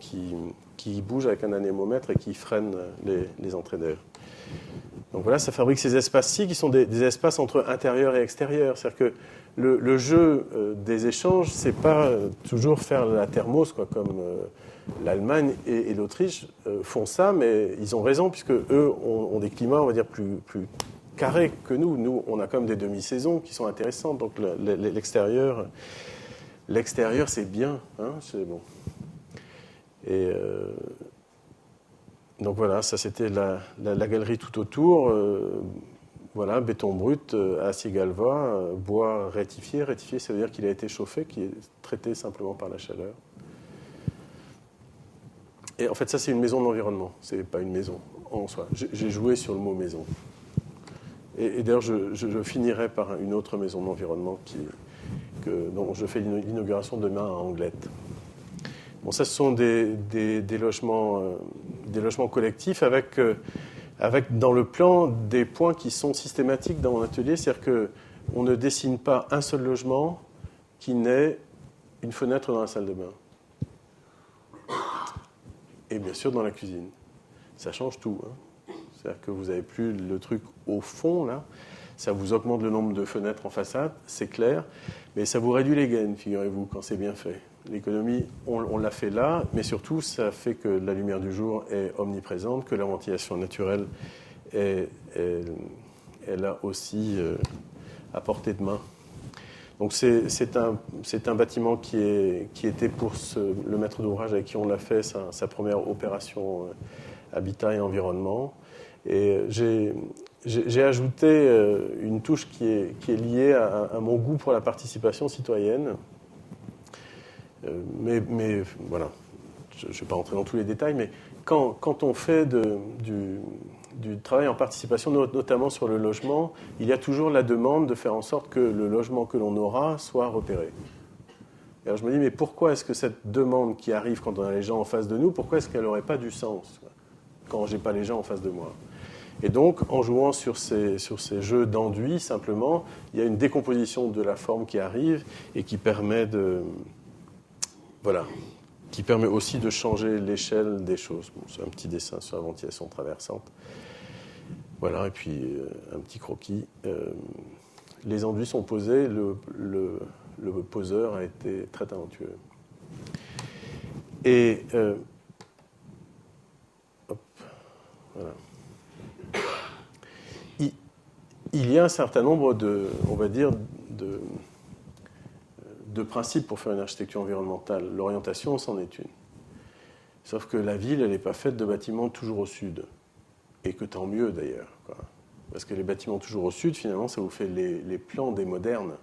qui bougent avec un anémomètre et qui freinent les entrées d'air. Donc voilà, ça fabrique ces espaces-ci qui sont des espaces entre intérieur et extérieur. C'est-à-dire que le jeu des échanges, c'est pas toujours faire la thermos, quoi, comme l'Allemagne et l'Autriche font ça, mais ils ont raison, puisque eux ont des climats, on va dire, plus carrés que nous. Nous, on a quand même des demi-saisons qui sont intéressantes. Donc l'extérieur, c'est bien, hein, c'est bon. Et donc voilà, ça c'était la galerie tout autour. Voilà, béton brut, acier galva, bois rétifié. Rétifié, ça veut dire qu'il a été chauffé, qui est traité simplement par la chaleur. Et en fait, ça c'est une maison d'environnement, c'est pas une maison en soi. J'ai joué sur le mot maison. Et d'ailleurs, je finirai par une autre maison d'environnement dont je fais l'inauguration demain à Anglette. Bon, ça, ce sont des logements collectifs avec dans le plan des points qui sont systématiques dans mon atelier. C'est-à-dire qu'on ne dessine pas un seul logement qui n'ait une fenêtre dans la salle de bain. Et bien sûr dans la cuisine. Ça change tout, hein. C'est-à-dire que vous n'avez plus le truc au fond, là. Ça vous augmente le nombre de fenêtres en façade, c'est clair. Mais ça vous réduit les gaines, figurez-vous, quand c'est bien fait. L'économie, on l'a fait là, mais surtout, ça fait que la lumière du jour est omniprésente, que la ventilation naturelle est là aussi à portée de main. Donc c'est un bâtiment qui était pour le maître d'ouvrage avec qui on l'a fait, sa première opération habitat et environnement. Et j'ai ajouté une touche qui est liée à mon goût pour la participation citoyenne. Mais voilà, je ne vais pas rentrer dans tous les détails, mais quand on fait du travail en participation, notamment sur le logement, il y a toujours la demande de faire en sorte que le logement que l'on aura soit repéré. Et alors je me dis, mais pourquoi est-ce que cette demande qui arrive quand on a les gens en face de nous, pourquoi est-ce qu'elle n'aurait pas du sens quand je n'ai pas les gens en face de moi? Et donc, en jouant sur ces jeux d'enduit, simplement, il y a une décomposition de la forme qui arrive et qui permet qui permet aussi de changer l'échelle des choses. Bon, c'est un petit dessin sur la ventilation traversante. Voilà, et puis un petit croquis. Les enduits sont posés, le poseur a été très talentueux. Et voilà. Il y a un certain nombre on va dire, de principes pour faire une architecture environnementale. L'orientation, c'en est une. Sauf que la ville, elle n'est pas faite de bâtiments toujours au sud. Et que tant mieux, d'ailleurs, quoi. Parce que les bâtiments toujours au sud, finalement, ça vous fait les plans des modernes.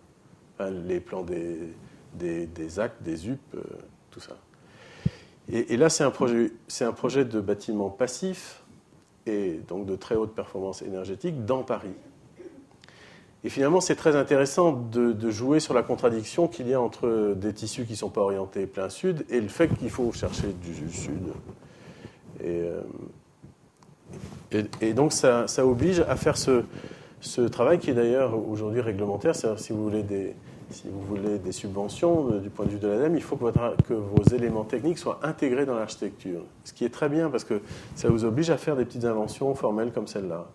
Enfin, les plans des actes, des UP, tout ça. Et là, c'est un projet de bâtiment passif, et donc de très haute performance énergétique, dans Paris. Et finalement, c'est très intéressant de jouer sur la contradiction qu'il y a entre des tissus qui ne sont pas orientés plein sud et le fait qu'il faut chercher du sud. Et donc, ça oblige à faire ce travail qui est d'ailleurs aujourd'hui réglementaire. C'est-à-dire, si vous voulez des subventions du point de vue de l'ADEME, il faut que vos éléments techniques soient intégrés dans l'architecture. Ce qui est très bien parce que ça vous oblige à faire des petites inventions formelles comme celle-là.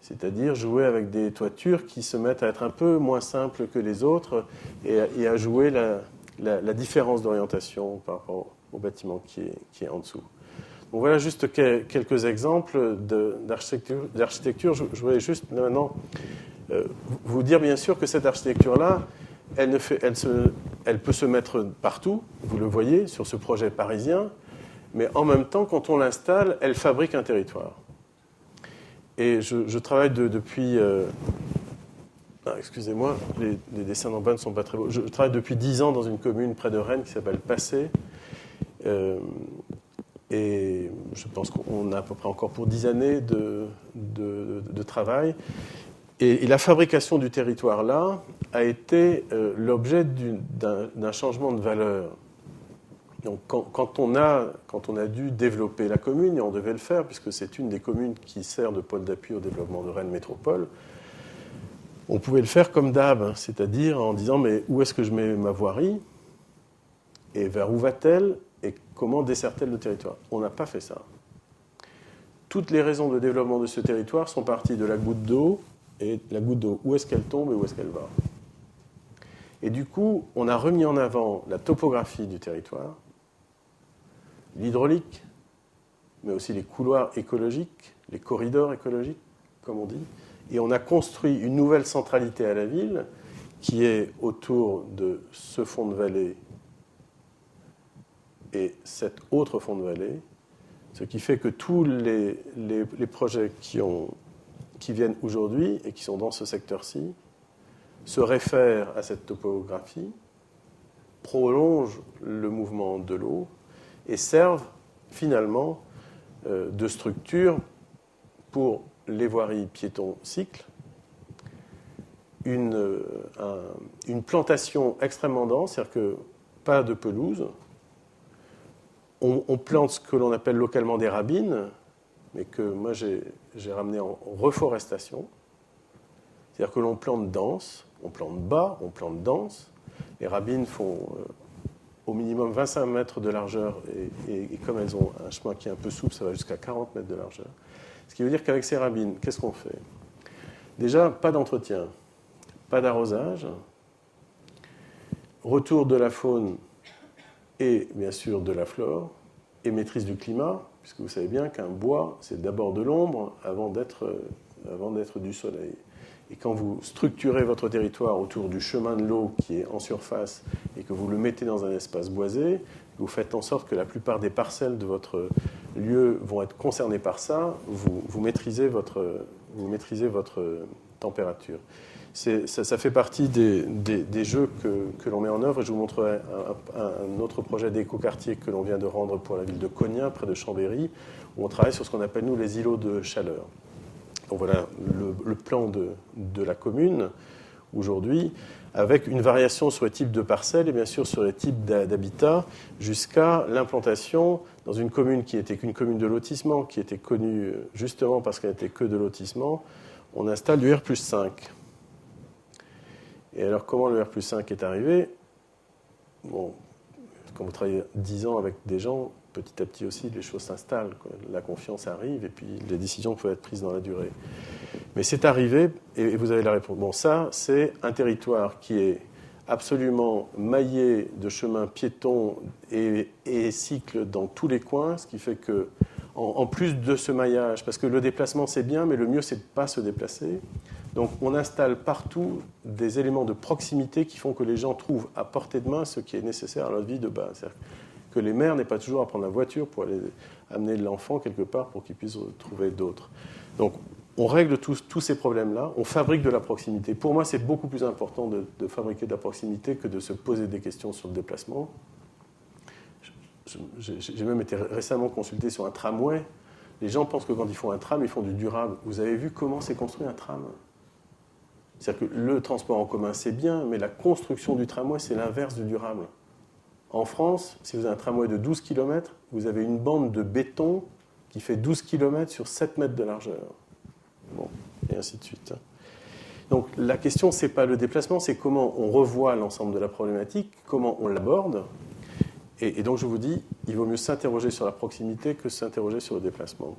C'est-à-dire jouer avec des toitures qui se mettent à être un peu moins simples que les autres et à jouer la différence d'orientation par rapport au bâtiment qui est en dessous. Donc voilà juste quelques exemples d'architecture. Je voulais juste maintenant vous dire bien sûr que cette architecture-là, elle peut se mettre partout, vous le voyez, sur ce projet parisien, mais en même temps, quand on l'installe, elle fabrique un territoire. Et je travaille depuis... excusez-moi, les dessins d'en bas ne sont pas très beaux. Je travaille depuis 10 ans dans une commune près de Rennes qui s'appelle Passé. Et je pense qu'on a à peu près encore pour 10 années de travail. Et la fabrication du territoire là a été l'objet d'un changement de valeur. Donc, quand on a dû développer la commune, et on devait le faire, puisque c'est une des communes qui sert de pôle d'appui au développement de Rennes Métropole, on pouvait le faire comme d'hab, c'est-à-dire en disant mais où est-ce que je mets ma voirie et vers où va-t-elle et comment dessert-elle le territoire. On n'a pas fait ça. Toutes les raisons de développement de ce territoire sont parties de la goutte d'eau, et la goutte d'eau, où est-ce qu'elle tombe et où est-ce qu'elle va. Et du coup, on a remis en avant la topographie du territoire, l'hydraulique, mais aussi les couloirs écologiques, les corridors écologiques, comme on dit, et on a construit une nouvelle centralité à la ville qui est autour de ce fond de vallée et cet autre fond de vallée, ce qui fait que tous les projets qui viennent aujourd'hui et qui sont dans ce secteur-ci se réfèrent à cette topographie, prolongent le mouvement de l'eau et servent finalement de structure pour les voiries piétons-cycles, une plantation extrêmement dense, c'est-à-dire que pas de pelouse. On plante ce que l'on appelle localement des rabines, mais que moi j'ai ramené en reforestation. C'est-à-dire que l'on plante dense, on plante bas, on plante dense. Les rabines font au minimum 25 mètres de largeur, et comme elles ont un chemin qui est un peu souple, ça va jusqu'à 40 mètres de largeur. Ce qui veut dire qu'avec ces rabines, qu'est-ce qu'on fait? Déjà, pas d'entretien, pas d'arrosage, retour de la faune et bien sûr de la flore, et maîtrise du climat, puisque vous savez bien qu'un bois, c'est d'abord de l'ombre avant d'être du soleil. Et quand vous structurez votre territoire autour du chemin de l'eau qui est en surface et que vous le mettez dans un espace boisé, vous faites en sorte que la plupart des parcelles de votre lieu vont être concernées par ça, vous maîtrisez votre température. Ça fait partie des jeux que l'on met en œuvre. Et je vous montrerai un autre projet d'écoquartier que l'on vient de rendre pour la ville de Cognin, près de Chambéry, où on travaille sur ce qu'on appelle, nous, les îlots de chaleur. Donc voilà le plan de la commune aujourd'hui, avec une variation sur les types de parcelles et bien sûr sur les types d'habitats, jusqu'à l'implantation dans une commune qui était qu'une commune de lotissement, qui était connue justement parce qu'elle n'était que de lotissement. On installe du R+5. Et alors, comment le R+5 est arrivé? Bon, quand vous travaillez 10 ans avec des gens, petit à petit aussi, les choses s'installent, quoi. La confiance arrive et puis les décisions peuvent être prises dans la durée. Mais c'est arrivé, et vous avez la réponse. Bon, ça, c'est un territoire qui est absolument maillé de chemins piétons et cycles dans tous les coins, ce qui fait que, en plus de ce maillage, parce que le déplacement c'est bien, mais le mieux c'est de ne pas se déplacer. Donc on installe partout des éléments de proximité qui font que les gens trouvent à portée de main ce qui est nécessaire à leur vie de base. C'est-à-dire que les mères n'aient pas toujours à prendre la voiture pour aller amener l'enfant quelque part pour qu'il puisse trouver d'autres. Donc on règle tous ces problèmes-là, on fabrique de la proximité. Pour moi, c'est beaucoup plus important de fabriquer de la proximité que de se poser des questions sur le déplacement. J'ai même été récemment consulté sur un tramway. Les gens pensent que quand ils font un tram, ils font du durable. Vous avez vu comment c'est construit un tram? C'est-à-dire que le transport en commun, c'est bien, mais la construction du tramway, c'est l'inverse du durable. En France, si vous avez un tramway de 12 km, vous avez une bande de béton qui fait 12 km sur 7 mètres de largeur. Bon, et ainsi de suite. Donc la question, ce n'est pas le déplacement, c'est comment on revoit l'ensemble de la problématique, comment on l'aborde. Et donc je vous dis, il vaut mieux s'interroger sur la proximité que s'interroger sur le déplacement.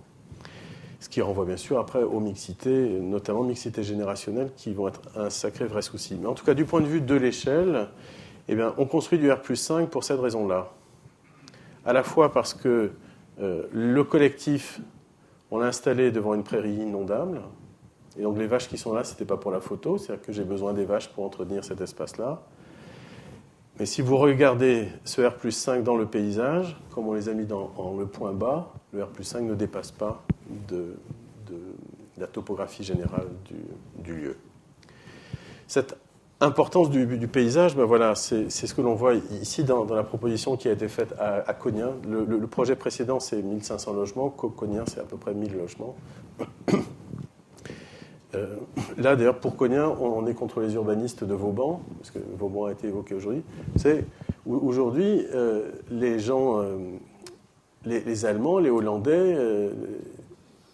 Ce qui renvoie bien sûr après aux mixités, notamment mixité générationnelle, qui vont être un sacré vrai souci. Mais en tout cas, du point de vue de l'échelle, eh bien, on construit du R+5 pour cette raison-là. À la fois parce que le collectif, on l'a installé devant une prairie inondable, et donc les vaches qui sont là, ce n'était pas pour la photo, c'est-à-dire que j'ai besoin des vaches pour entretenir cet espace-là. Mais si vous regardez ce R+5 dans le paysage, comme on les a mis en le point bas, le R+5 ne dépasse pas de la topographie générale du lieu. Cette importance du paysage, ben voilà, c'est ce que l'on voit ici dans la proposition qui a été faite à Cognin. Le projet précédent, c'est 1500 logements. Cognin, c'est à peu près 1000 logements. Là, d'ailleurs, pour Cognin, on est contre les urbanistes de Vauban, parce que Vauban a été évoqué aujourd'hui. Aujourd'hui, les gens, les Allemands, les Hollandais,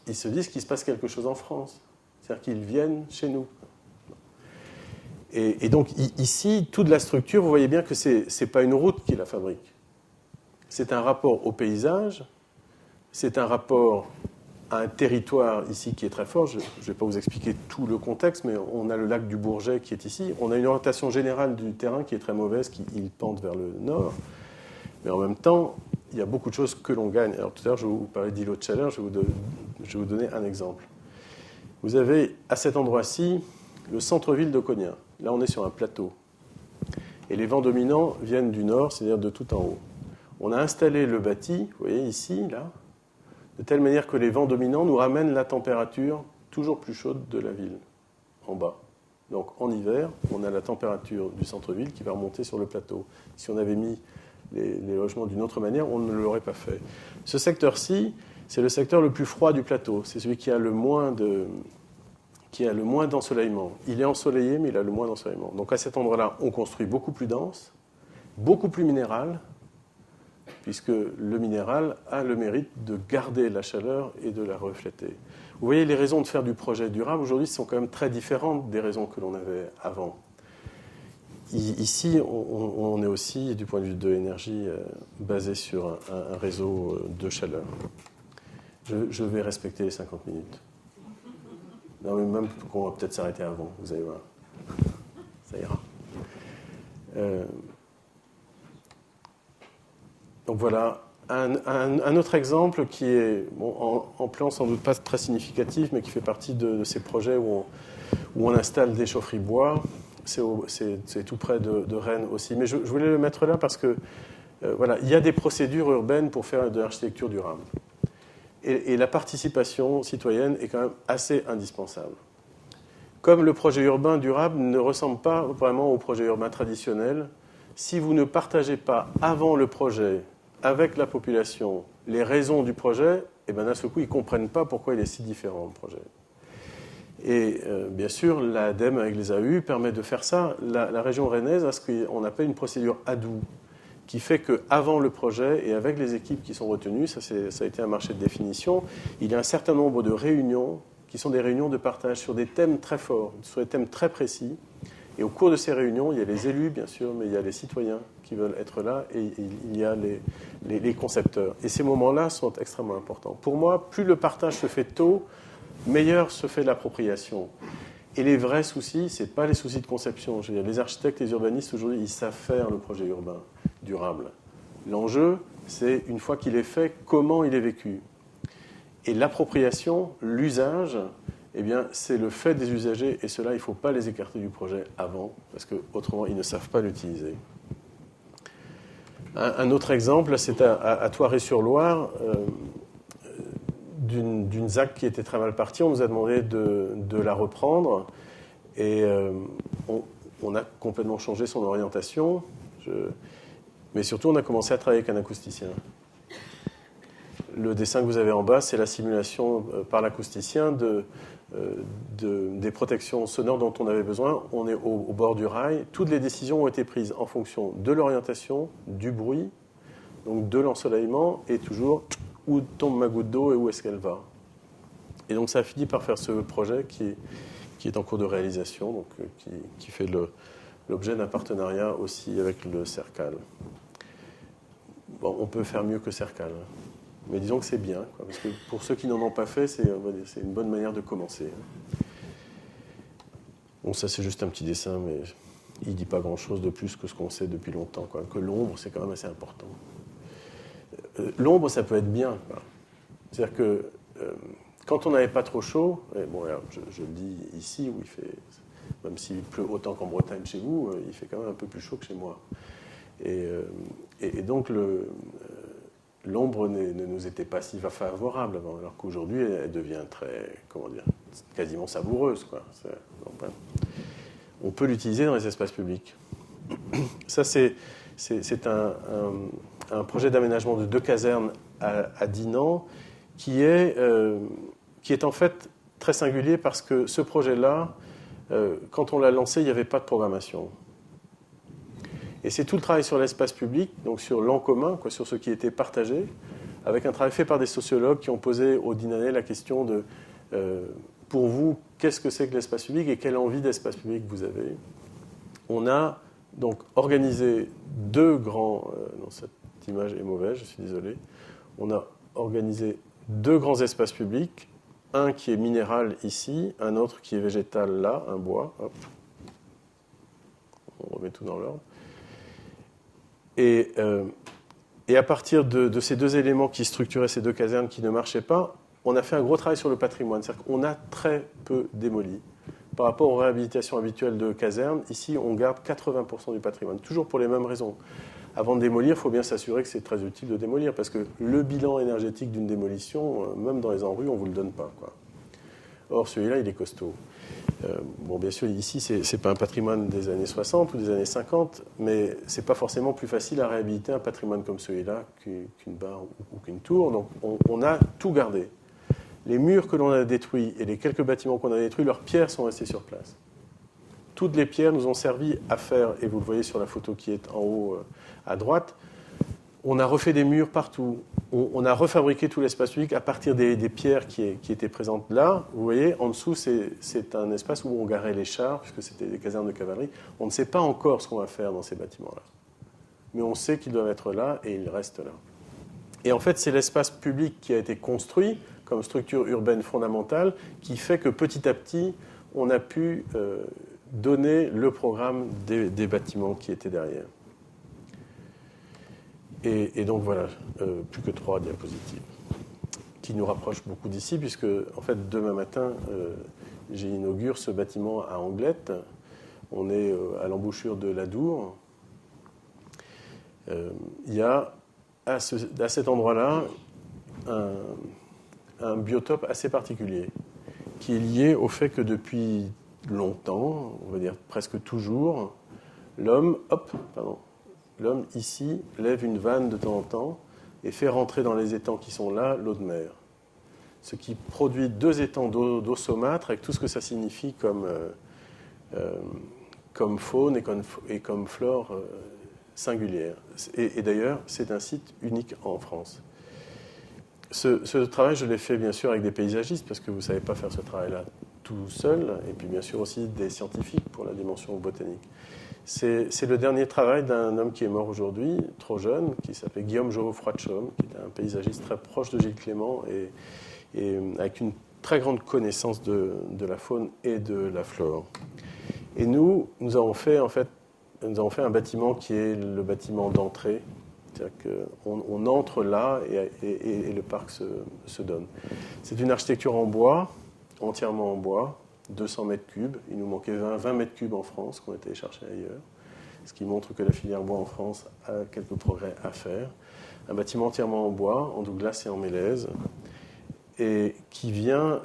ils se disent qu'il se passe quelque chose en France. C'est-à-dire qu'ils viennent chez nous. Et donc ici, toute la structure, vous voyez bien que ce n'est pas une route qui la fabrique. C'est un rapport au paysage, c'est un rapport à un territoire ici qui est très fort. Je ne vais pas vous expliquer tout le contexte, mais on a le lac du Bourget qui est ici. On a une orientation générale du terrain qui est très mauvaise, il pente vers le nord. Mais en même temps, il y a beaucoup de choses que l'on gagne. Alors tout à l'heure, je vais vous parler d'îlot de chaleur, je vais vous donner un exemple. Vous avez à cet endroit-ci le centre-ville de Cognac. Là, on est sur un plateau. Et les vents dominants viennent du nord, c'est-à-dire de tout en haut. On a installé le bâti, vous voyez ici, là, de telle manière que les vents dominants nous ramènent la température toujours plus chaude de la ville, en bas. Donc en hiver, on a la température du centre-ville qui va remonter sur le plateau. Si on avait mis les logements d'une autre manière, on ne l'aurait pas fait. Ce secteur-ci, c'est le secteur le plus froid du plateau. C'est celui qui a le moins d'ensoleillement. Il est ensoleillé, mais il a le moins d'ensoleillement. Donc à cet endroit-là, on construit beaucoup plus dense, beaucoup plus minéral, puisque le minéral a le mérite de garder la chaleur et de la refléter. Vous voyez, les raisons de faire du projet durable, aujourd'hui, sont quand même très différentes des raisons que l'on avait avant. Ici, on est aussi, du point de vue de l'énergie, basé sur un réseau de chaleur. Je vais respecter les 50 minutes. Non, mais même qu'on va peut-être s'arrêter avant, vous allez voir. Ça ira. Donc voilà, un autre exemple qui est, bon, en plan sans doute pas très significatif, mais qui fait partie de ces projets où on installe des chaufferies bois. C'est tout près de Rennes aussi. Mais je voulais le mettre là parce que voilà, il y a des procédures urbaines pour faire de l'architecture durable. Et la participation citoyenne est quand même assez indispensable. Comme le projet urbain durable ne ressemble pas vraiment au projet urbain traditionnel, si vous ne partagez pas avant le projet, avec la population, les raisons du projet, et bien d'un seul coup, ils ne comprennent pas pourquoi il est si différent, le projet. Et bien sûr, l'ADEME avec les AU permet de faire ça. La région rennaise a ce qu'on appelle une procédure ADOU, qui fait qu'avant le projet et avec les équipes qui sont retenues, ça a été un marché de définition, il y a un certain nombre de réunions qui sont des réunions de partage sur des thèmes très forts, sur des thèmes très précis. Et au cours de ces réunions, il y a les élus, bien sûr, mais il y a les citoyens qui veulent être là et il y a les concepteurs. Et ces moments-là sont extrêmement importants. Pour moi, plus le partage se fait tôt, meilleure se fait l'appropriation. Et les vrais soucis, ce n'est pas les soucis de conception. Je veux dire, les architectes, les urbanistes, aujourd'hui, ils savent faire le projet urbain durable. L'enjeu, c'est, une fois qu'il est fait, comment il est vécu. Et l'appropriation, l'usage, eh bien, c'est le fait des usagers. Et cela, il ne faut pas les écarter du projet avant, parce qu'autrement, ils ne savent pas l'utiliser. Un autre exemple, c'est à Thoiré-sur-Loire, d'une ZAC qui était très mal partie. On nous a demandé de la reprendre et on a complètement changé son orientation. Mais surtout, on a commencé à travailler avec un acousticien. Le dessin que vous avez en bas, c'est la simulation par l'acousticien des protections sonores dont on avait besoin. On est au bord du rail. Toutes les décisions ont été prises en fonction de l'orientation, du bruit, donc de l'ensoleillement et toujours où tombe ma goutte d'eau et où est-ce qu'elle va. Et donc ça a fini par faire ce projet qui est en cours de réalisation, donc qui fait l'objet d'un partenariat aussi avec le CERCAL. Bon, on peut faire mieux que CERCAL, mais disons que c'est bien, quoi, parce que pour ceux qui n'en ont pas fait, c'est une bonne manière de commencer. Bon, ça c'est juste un petit dessin, mais il ne dit pas grand-chose de plus que ce qu'on sait depuis longtemps, quoi, que l'ombre, c'est quand même assez important. L'ombre, ça peut être bien, quoi. C'est-à-dire que quand on n'avait pas trop chaud, et bon, alors, je le dis ici, où il fait, même s'il pleut autant qu'en Bretagne chez vous, il fait quand même un peu plus chaud que chez moi. Et donc l'ombre ne nous était pas si favorable avant, alors qu'aujourd'hui elle devient très, comment dire, quasiment savoureuse, quoi. On peut l'utiliser dans les espaces publics. Ça c'est un projet d'aménagement de 2 casernes à Dinan qui est en fait très singulier parce que ce projet-là, quand on l'a lancé, il n'y avait pas de programmation. Et c'est tout le travail sur l'espace public, donc sur l'en commun, sur ce qui était partagé, avec un travail fait par des sociologues qui ont posé au Dinané la question de, pour vous, qu'est-ce que c'est que l'espace public et quelle envie d'espace public vous avez. On a donc organisé deux grands, non, cette image est mauvaise, je suis désolé, on a organisé deux grands espaces publics, un qui est minéral ici, un autre qui est végétal là, un bois, hop. On remet tout dans l'ordre. Et à partir de ces deux éléments qui structuraient ces deux casernes qui ne marchaient pas, on a fait un gros travail sur le patrimoine. C'est-à-dire qu'on a très peu démoli. Par rapport aux réhabilitations habituelles de casernes, ici, on garde 80% du patrimoine, toujours pour les mêmes raisons. Avant de démolir, il faut bien s'assurer que c'est très utile de démolir, parce que le bilan énergétique d'une démolition, même dans les ANRU, on ne vous le donne pas, quoi. Or, celui-là, il est costaud. Bon, bien sûr, ici, ce n'est pas un patrimoine des années 60 ou des années 50, mais ce n'est pas forcément plus facile à réhabiliter un patrimoine comme celui-là qu'une barre ou qu'une tour. Donc, on a tout gardé. Les murs que l'on a détruits et les quelques bâtiments qu'on a détruits, leurs pierres sont restées sur place. Toutes les pierres nous ont servi à faire, et vous le voyez sur la photo qui est en haut à droite, on a refait des murs partout. On a refabriqué tout l'espace public à partir des pierres qui étaient présentes là. Vous voyez, en dessous, c'est un espace où on garait les chars, puisque c'était des casernes de cavalerie. On ne sait pas encore ce qu'on va faire dans ces bâtiments-là. Mais on sait qu'ils doivent être là, et ils restent là. Et en fait, c'est l'espace public qui a été construit comme structure urbaine fondamentale qui fait que petit à petit, on a pu donner le programme des bâtiments qui étaient derrière. Et donc voilà, plus que 3 diapositives qui nous rapprochent beaucoup d'ici, puisque en fait demain matin, j'inaugure ce bâtiment à Anglette. On est à l'embouchure de l'Adour. Il y a à cet endroit-là un biotope assez particulier qui est lié au fait que depuis longtemps, on va dire presque toujours, l'homme ici lève une vanne de temps en temps et fait rentrer dans les étangs qui sont là l'eau de mer. Ce qui produit 2 étangs d'eau saumâtre avec tout ce que ça signifie comme faune et comme flore singulière. Et d'ailleurs, c'est un site unique en France. Ce travail, je l'ai fait bien sûr avec des paysagistes, parce que vous ne savez pas faire ce travail-là tout seul, et puis bien sûr aussi des scientifiques pour la dimension botanique. C'est le dernier travail d'un homme qui est mort aujourd'hui, trop jeune, qui s'appelait Guillaume Geoffroy-Chaume, qui était un paysagiste très proche de Gilles Clément et avec une très grande connaissance de la faune et de la flore. Et nous avons fait un bâtiment qui est le bâtiment d'entrée. C'est-à-dire qu'on entre là et le parc se donne. C'est une architecture en bois, entièrement en bois, 200 mètres cubes. Il nous manquait 20 mètres cubes en France qu'on était chercher ailleurs, ce qui montre que la filière bois en France a quelques progrès à faire. Un bâtiment entièrement en bois, en Douglas et en Mélèze, et qui vient...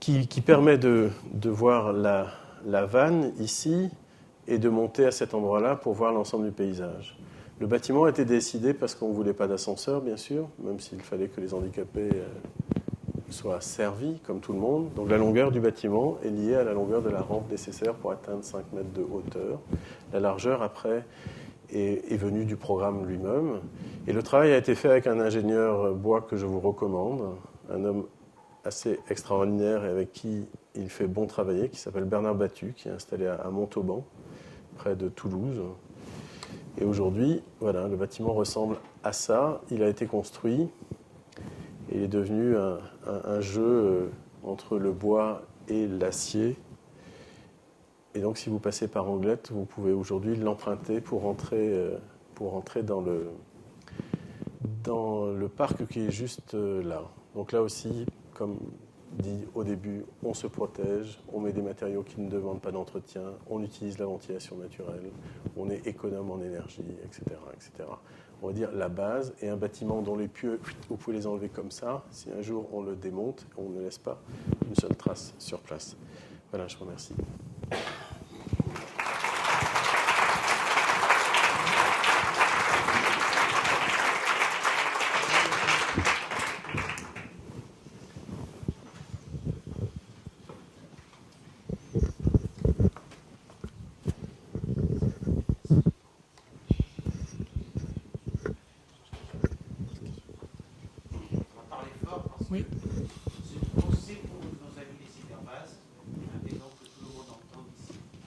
qui permet de voir la vanne ici, et de monter à cet endroit-là pour voir l'ensemble du paysage. Le bâtiment a été décidé parce qu'on ne voulait pas d'ascenseur, bien sûr, même s'il fallait que les handicapés soient servis, comme tout le monde. Donc la longueur du bâtiment est liée à la longueur de la rampe nécessaire pour atteindre 5 mètres de hauteur. La largeur, après, est venue du programme lui-même. Et le travail a été fait avec un ingénieur bois que je vous recommande, un homme assez extraordinaire et avec qui il fait bon travailler, qui s'appelle Bernard Battu, qui est installé à Montauban, près de Toulouse. Et aujourd'hui, voilà, le bâtiment ressemble à ça. Il a été construit et il est devenu un jeu entre le bois et l'acier. Et donc, si vous passez par Anglette, vous pouvez aujourd'hui l'emprunter pour rentrer dans le parc qui est juste là. Donc là aussi, comme dit au début, on se protège, on met des matériaux qui ne demandent pas d'entretien, on utilise la ventilation naturelle, on est économe en énergie, etc., etc. On va dire la base, et un bâtiment dont les pieux, vous pouvez les enlever comme ça. Si un jour on le démonte, on ne laisse pas une seule trace sur place. Voilà, je vous remercie.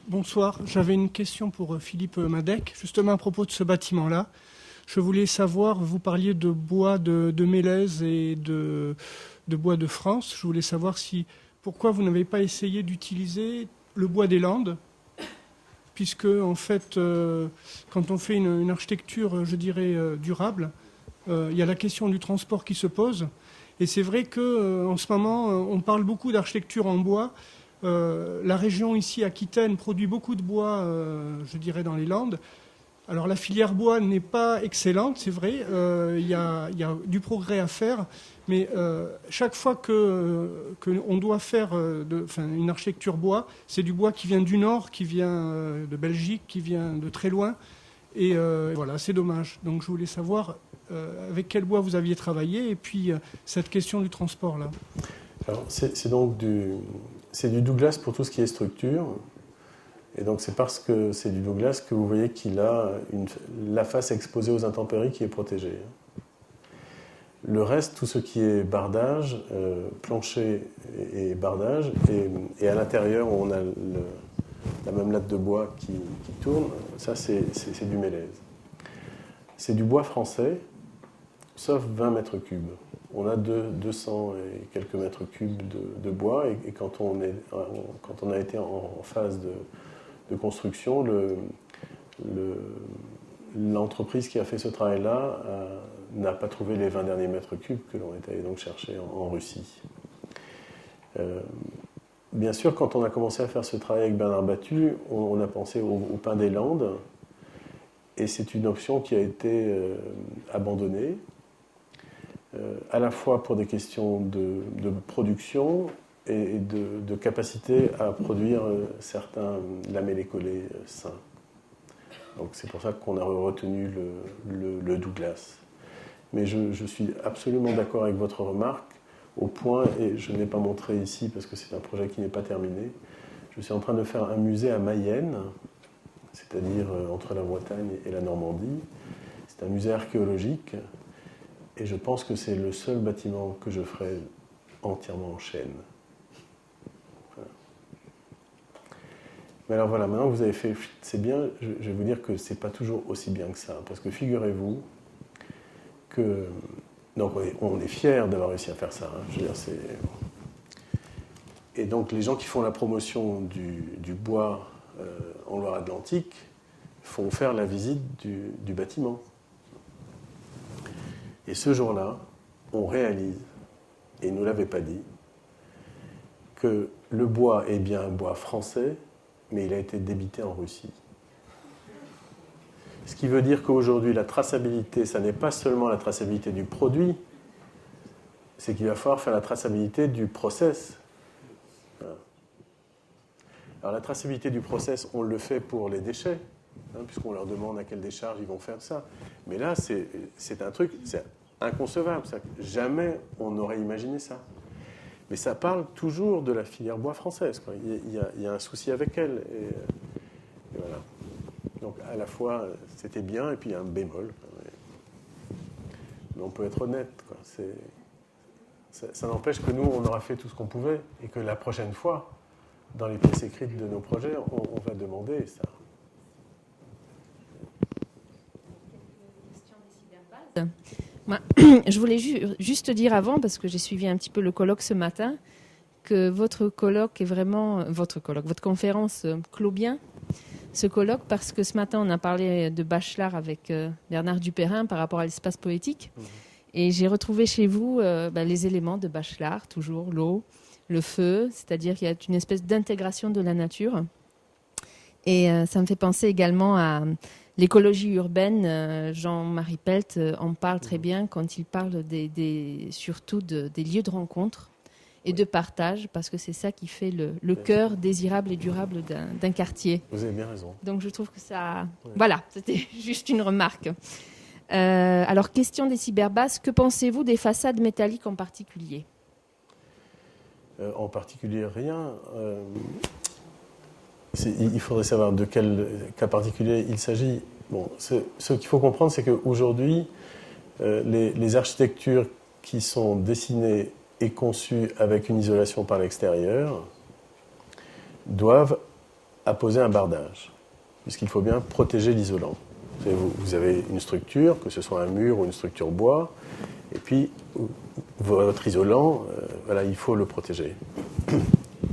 Bonsoir, j'avais une question pour Philippe Madec, justement à propos de ce bâtiment-là. Je voulais savoir, vous parliez de bois de Mélèze et de bois de France. Je voulais savoir pourquoi vous n'avez pas essayé d'utiliser le bois des Landes, puisque en fait, quand on fait une architecture, je dirais, durable, il y a la question du transport qui se pose. Et c'est vrai qu'en ce moment, on parle beaucoup d'architecture en bois. La région ici, Aquitaine, produit beaucoup de bois, je dirais, dans les Landes. Alors la filière bois n'est pas excellente, c'est vrai, il y a du progrès à faire, mais chaque fois qu'on doit faire une architecture bois, c'est du bois qui vient du nord, qui vient de Belgique, qui vient de très loin, et voilà, c'est dommage. Donc je voulais savoir avec quel bois vous aviez travaillé, et puis cette question du transport là. Alors c'est donc du Douglas pour tout ce qui est structure. Et donc c'est parce que c'est du Douglas que vous voyez qu'il a la face exposée aux intempéries qui est protégée. Le reste, tout ce qui est bardage, plancher et bardage, et à l'intérieur on a la même latte de bois qui tourne, ça c'est du Mélèze. C'est du bois français, sauf 20 mètres cubes. On a 200 et quelques mètres cubes de bois, et quand on a été en phase de construction, l'entreprise qui a fait ce travail-là n'a pas trouvé les 20 derniers mètres cubes que l'on est allé donc chercher en Russie. Bien sûr, quand on a commencé à faire ce travail avec Bernard Battu, on a pensé au pin des Landes, et c'est une option qui a été abandonnée, à la fois pour des questions de production et de capacité à produire certains lamellés-collés sains. Donc c'est pour ça qu'on a retenu le Douglas. Mais je suis absolument d'accord avec votre remarque, au point, et je ne l'ai pas montré ici parce que c'est un projet qui n'est pas terminé, je suis en train de faire un musée à Mayenne, c'est-à-dire entre la Bretagne et la Normandie. C'est un musée archéologique, et je pense que c'est le seul bâtiment que je ferai entièrement en chêne. Mais alors voilà, maintenant que vous avez fait, c'est bien, je vais vous dire que c'est pas toujours aussi bien que ça. Parce que figurez-vous que. Donc on est fiers d'avoir réussi à faire ça. Hein, je veux dire, et donc les gens qui font la promotion du bois en Loire-Atlantique font faire la visite du bâtiment. Et ce jour-là, on réalise, et ils ne nous l'avaient pas dit, que le bois est bien un bois français, mais il a été débité en Russie. Ce qui veut dire qu'aujourd'hui, la traçabilité, ça n'est pas seulement la traçabilité du produit, c'est qu'il va falloir faire la traçabilité du process. Alors la traçabilité du process, on le fait pour les déchets, puisqu'on leur demande à quelle décharge ils vont faire ça. Mais là, c'est un truc, c'est inconcevable. Jamais on n'aurait imaginé ça. Mais ça parle toujours de la filière bois française, quoi. Il y a un souci avec elle. Et voilà. Donc à la fois, c'était bien, et puis il y a un bémol. Mais on peut être honnête, quoi. Ça n'empêche que nous, on aura fait tout ce qu'on pouvait, et que la prochaine fois, dans les pièces écrites de nos projets, on va demander ça. Moi, je voulais juste dire avant, parce que j'ai suivi un petit peu le colloque ce matin, que votre colloque est vraiment... Votre conférence clôt bien ce colloque, parce que ce matin, on a parlé de Bachelard avec Bernard Dupérin par rapport à l'espace poétique. Et j'ai retrouvé chez vous les éléments de Bachelard, toujours l'eau, le feu, c'est-à-dire qu'il y a une espèce d'intégration de la nature. Et ça me fait penser également à... L'écologie urbaine, Jean-Marie Pelt en parle très bien quand il parle surtout des lieux de rencontre et de partage, parce que c'est ça qui fait le cœur désirable et durable d'un quartier. Vous avez bien raison. Donc je trouve que ça... Ouais. Voilà, c'était juste une remarque. Alors, question des cyberbasses, que pensez-vous des façades métalliques en particulier ? En particulier, rien. Il faudrait savoir de quel cas particulier il s'agit. Bon, ce qu'il faut comprendre, c'est qu'aujourd'hui, les architectures qui sont dessinées et conçues avec une isolation par l'extérieur doivent à poser un bardage, puisqu'il faut bien protéger l'isolant. Vous avez une structure, que ce soit un mur ou une structure bois, et puis votre isolant, voilà, il faut le protéger.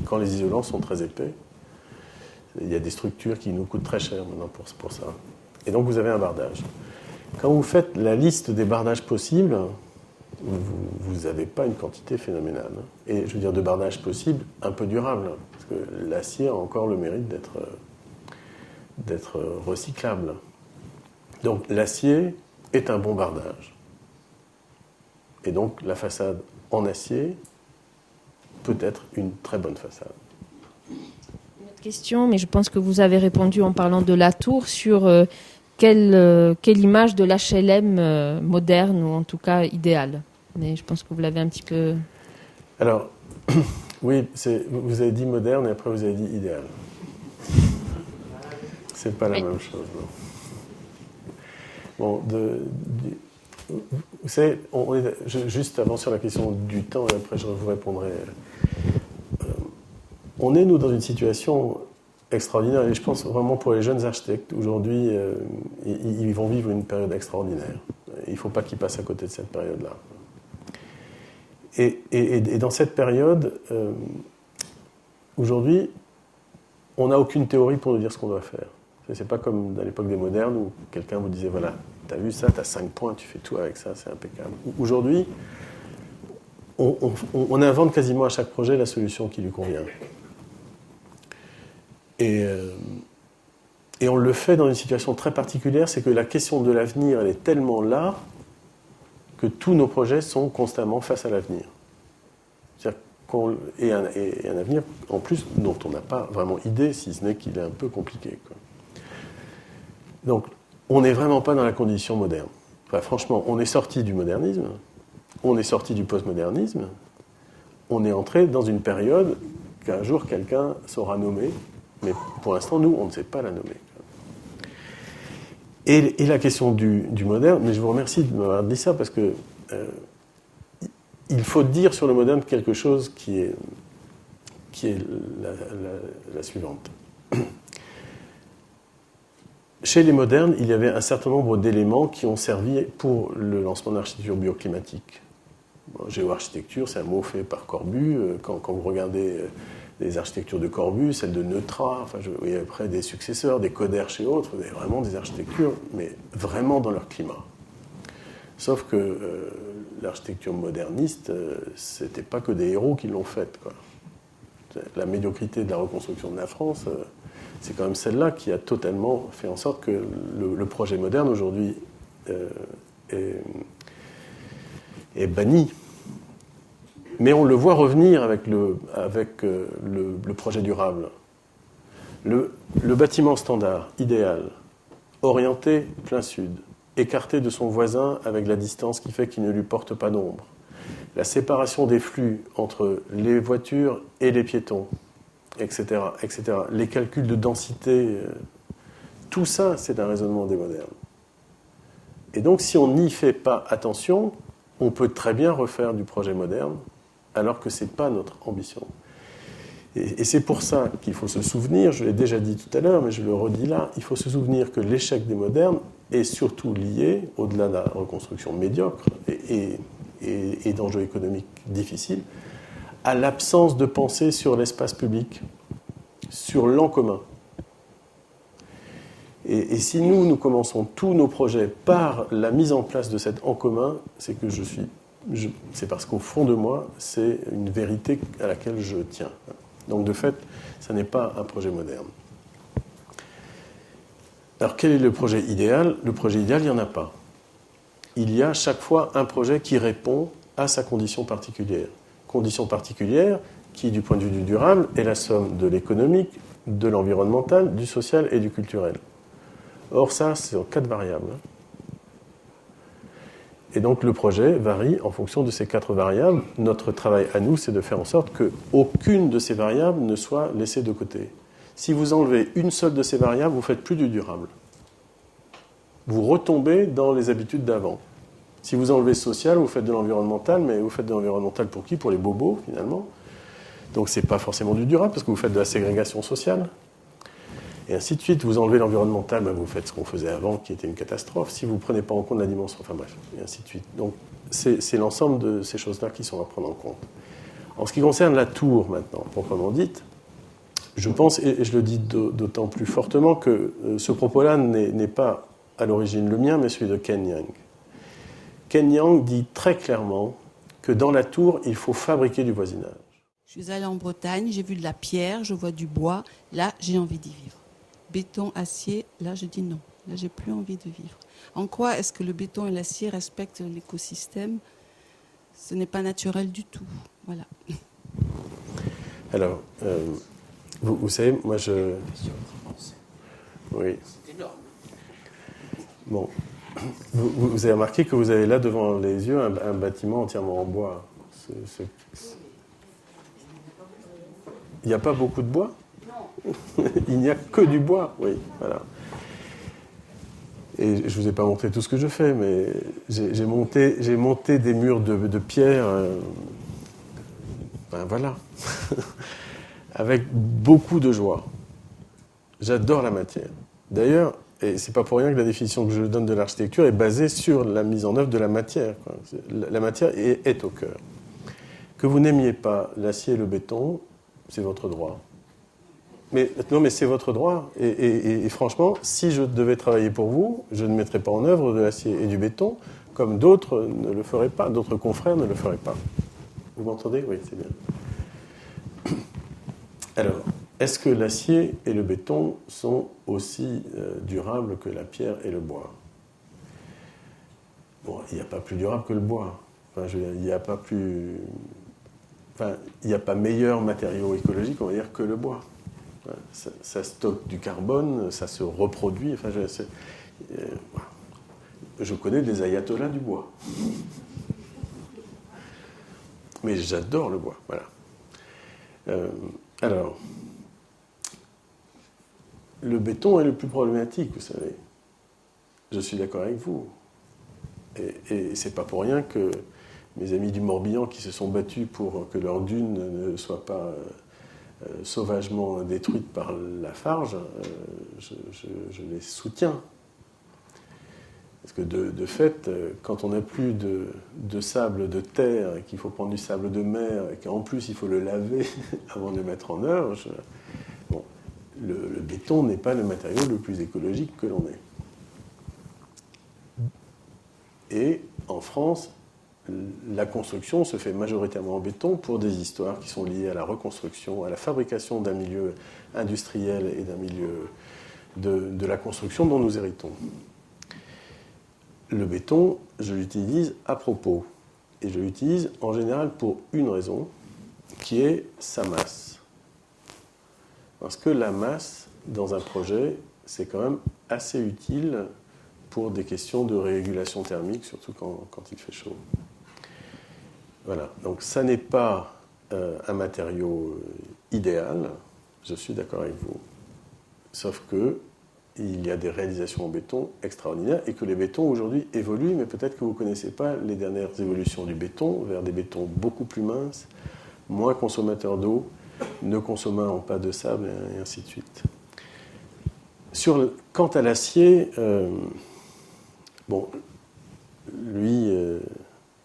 Quand les isolants sont très épais, il y a des structures qui nous coûtent très cher maintenant pour ça. Et donc vous avez un bardage. Quand vous faites la liste des bardages possibles, vous n'avez pas une quantité phénoménale. Et je veux dire de bardages possibles un peu durables, parce que l'acier a encore le mérite d'être recyclable. Donc l'acier est un bon bardage. Et donc la façade en acier peut être une très bonne façade. Une autre question, mais je pense que vous avez répondu en parlant de la tour sur quelle image de l'HLM moderne, ou en tout cas idéale. Mais je pense que vous l'avez un petit peu... Alors, oui, vous avez dit moderne et après vous avez dit idéal. C'est pas la même chose, non. Bon, vous savez, juste avant sur la question du temps, et après je vous répondrai. On est, nous, dans une situation extraordinaire, et je pense vraiment pour les jeunes architectes, aujourd'hui, ils vont vivre une période extraordinaire. Il ne faut pas qu'ils passent à côté de cette période-là. Et dans cette période, aujourd'hui, on n'a aucune théorie pour nous dire ce qu'on doit faire. C'est pas comme à l'époque des modernes où quelqu'un vous disait, voilà, t'as vu ça, t'as 5 points, tu fais tout avec ça, c'est impeccable. Aujourd'hui, on invente quasiment à chaque projet la solution qui lui convient. Et on le fait dans une situation très particulière, c'est que la question de l'avenir, elle est tellement là que tous nos projets sont constamment face à l'avenir. Et un avenir, en plus, dont on n'a pas vraiment idée, si ce n'est qu'il est un peu compliqué, quoi. Donc, on n'est vraiment pas dans la condition moderne. Enfin, franchement, on est sorti du modernisme, on est sorti du postmodernisme, on est entré dans une période qu'un jour quelqu'un saura nommer, mais pour l'instant, nous, on ne sait pas la nommer. Et la question du moderne, mais je vous remercie de m'avoir dit ça, parce que il faut dire sur le moderne quelque chose qui est la suivante. Chez les modernes, il y avait un certain nombre d'éléments qui ont servi pour le lancement de l'architecture bioclimatique. Bon, géoarchitecture, c'est un mot fait par Corbu. Quand vous regardez les architectures de Corbu, celles de Neutra, enfin, il y a après des successeurs, des Coderch et autres, vraiment des architectures, mais vraiment dans leur climat. Sauf que l'architecture moderniste, c'était pas que des héros qui l'ont faite, quoi. La médiocrité de la reconstruction de la France, c'est quand même celle-là qui a totalement fait en sorte que le projet moderne aujourd'hui est banni. Mais on le voit revenir avec le projet durable. Le bâtiment standard, idéal, orienté plein sud, écarté de son voisin avec la distance qui fait qu'il ne lui porte pas d'ombre. La séparation des flux entre les voitures et les piétons, etc., etc. Les calculs de densité, tout ça, c'est un raisonnement des modernes. Et donc, si on n'y fait pas attention, on peut très bien refaire du projet moderne, alors que ce n'est pas notre ambition. Et c'est pour ça qu'il faut se souvenir, je l'ai déjà dit tout à l'heure, mais je le redis là, il faut se souvenir que l'échec des modernes est surtout lié, au-delà de la reconstruction médiocre et d'enjeux économiques difficiles, à l'absence de pensée sur l'espace public, sur l'en commun. Et si nous commençons tous nos projets par la mise en place de cet en commun, c'est que c'est parce qu'au fond de moi, c'est une vérité à laquelle je tiens. Donc de fait, ça n'est pas un projet moderne. Alors quel est le projet idéal ? Le projet idéal, il n'y en a pas. Il y a chaque fois un projet qui répond à sa condition particulière. Condition particulière qui, du point de vue du durable, est la somme de l'économique, de l'environnemental, du social et du culturel. Or ça, c'est en 4 variables. Et donc le projet varie en fonction de ces 4 variables. Notre travail à nous, c'est de faire en sorte qu'aucune de ces variables ne soit laissée de côté. Si vous enlevez une seule de ces variables, vous ne faites plus du durable. Vous retombez dans les habitudes d'avant. Si vous enlevez social, vous faites de l'environnemental, mais vous faites de l'environnemental pour qui ? Pour les bobos, finalement. Donc ce n'est pas forcément du durable, parce que vous faites de la ségrégation sociale. et ainsi de suite. Vous enlevez l'environnemental, ben vous faites ce qu'on faisait avant, qui était une catastrophe. Si vous ne prenez pas en compte la dimension, enfin bref, et ainsi de suite. Donc c'est l'ensemble de ces choses-là qui sont à prendre en compte. En ce qui concerne la tour, maintenant, proprement dite, je pense, et je le dis d'autant plus fortement, que ce propos-là n'est pas à l'origine le mien, mais celui de Ken Yang. Ken Yang dit très clairement que dans la tour, il faut fabriquer du voisinage. Je suis allée en Bretagne, j'ai vu de la pierre, je vois du bois, là j'ai envie d'y vivre. Béton, acier, là je dis non, là j'ai plus envie de vivre. En quoi est-ce que le béton et l'acier respectent l'écosystème? Ce n'est pas naturel du tout, voilà. Alors, vous savez, moi je... Oui. C'est énorme. Bon, vous avez remarqué que vous avez là devant les yeux un bâtiment entièrement en bois. Il n'y a pas beaucoup de bois? Non. Il n'y a que du bois, oui, voilà. Et je ne vous ai pas montré tout ce que je fais, mais j'ai monté des murs de pierre, ben voilà, avec beaucoup de joie. J'adore la matière. D'ailleurs, et c'est pas pour rien que la définition que je donne de l'architecture est basée sur la mise en œuvre de la matière, quoi. La matière est au cœur. Que vous n'aimiez pas l'acier et le béton, c'est votre droit. Mais c'est votre droit. Et franchement, si je devais travailler pour vous, je ne mettrais pas en œuvre de l'acier et du béton, comme d'autres ne le feraient pas, d'autres confrères ne le feraient pas. Vous m'entendez? Oui, c'est bien. Alors, est-ce que l'acier et le béton sont aussi durables que la pierre et le bois? Bon, il n'y a pas plus durable que le bois. Enfin, il n'y a pas plus... Enfin, il n'y a pas meilleur matériau écologique, on va dire, que le bois. Ça stocke du carbone, ça se reproduit. Enfin, je connais des ayatollahs du bois. Mais j'adore le bois, voilà. Alors, le béton est le plus problématique, vous savez. Je suis d'accord avec vous. Et c'est pas pour rien que mes amis du Morbihan qui se sont battus pour que leur dune ne soit pas sauvagement détruite par Lafarge, je les soutiens. Parce que de fait, quand on n'a plus de sable de terre, et qu'il faut prendre du sable de mer, et qu'en plus il faut le laver avant de le mettre en œuvre, le béton n'est pas le matériau le plus écologique que l'on ait. Et en France, la construction se fait majoritairement en béton pour des histoires qui sont liées à la reconstruction, à la fabrication d'un milieu industriel et d'un milieu de la construction dont nous héritons. Le béton, je l'utilise à propos. Et je l'utilise en général pour une raison, qui est sa masse. Parce que la masse, dans un projet, c'est quand même assez utile pour des questions de régulation thermique, surtout quand il fait chaud. Voilà, donc ça n'est pas un matériau idéal, je suis d'accord avec vous. Sauf que il y a des réalisations en béton extraordinaires et que les bétons aujourd'hui évoluent, mais peut-être que vous ne connaissez pas les dernières évolutions du béton vers des bétons beaucoup plus minces, moins consommateurs d'eau, ne consommant pas de sable et ainsi de suite. Quant à l'acier, bon, lui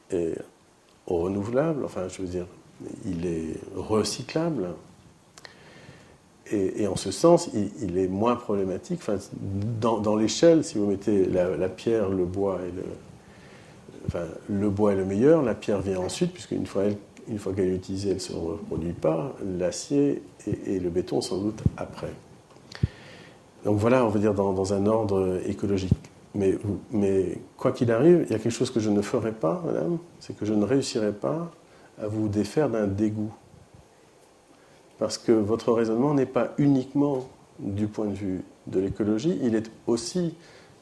est renouvelable, enfin je veux dire, il est recyclable. Et en ce sens, il est moins problématique. Enfin, dans l'échelle, si vous mettez la pierre, le bois le bois est le meilleur, la pierre vient ensuite, puisque une fois qu'elle est utilisée, elle ne se reproduit pas. L'acier et le béton, sans doute, après. Donc voilà, on va dire dans un ordre écologique. Mais quoi qu'il arrive, il y a quelque chose que je ne ferai pas, madame, c'est que je ne réussirai pas à vous défaire d'un dégoût. Parce que votre raisonnement n'est pas uniquement du point de vue de l'écologie, il est aussi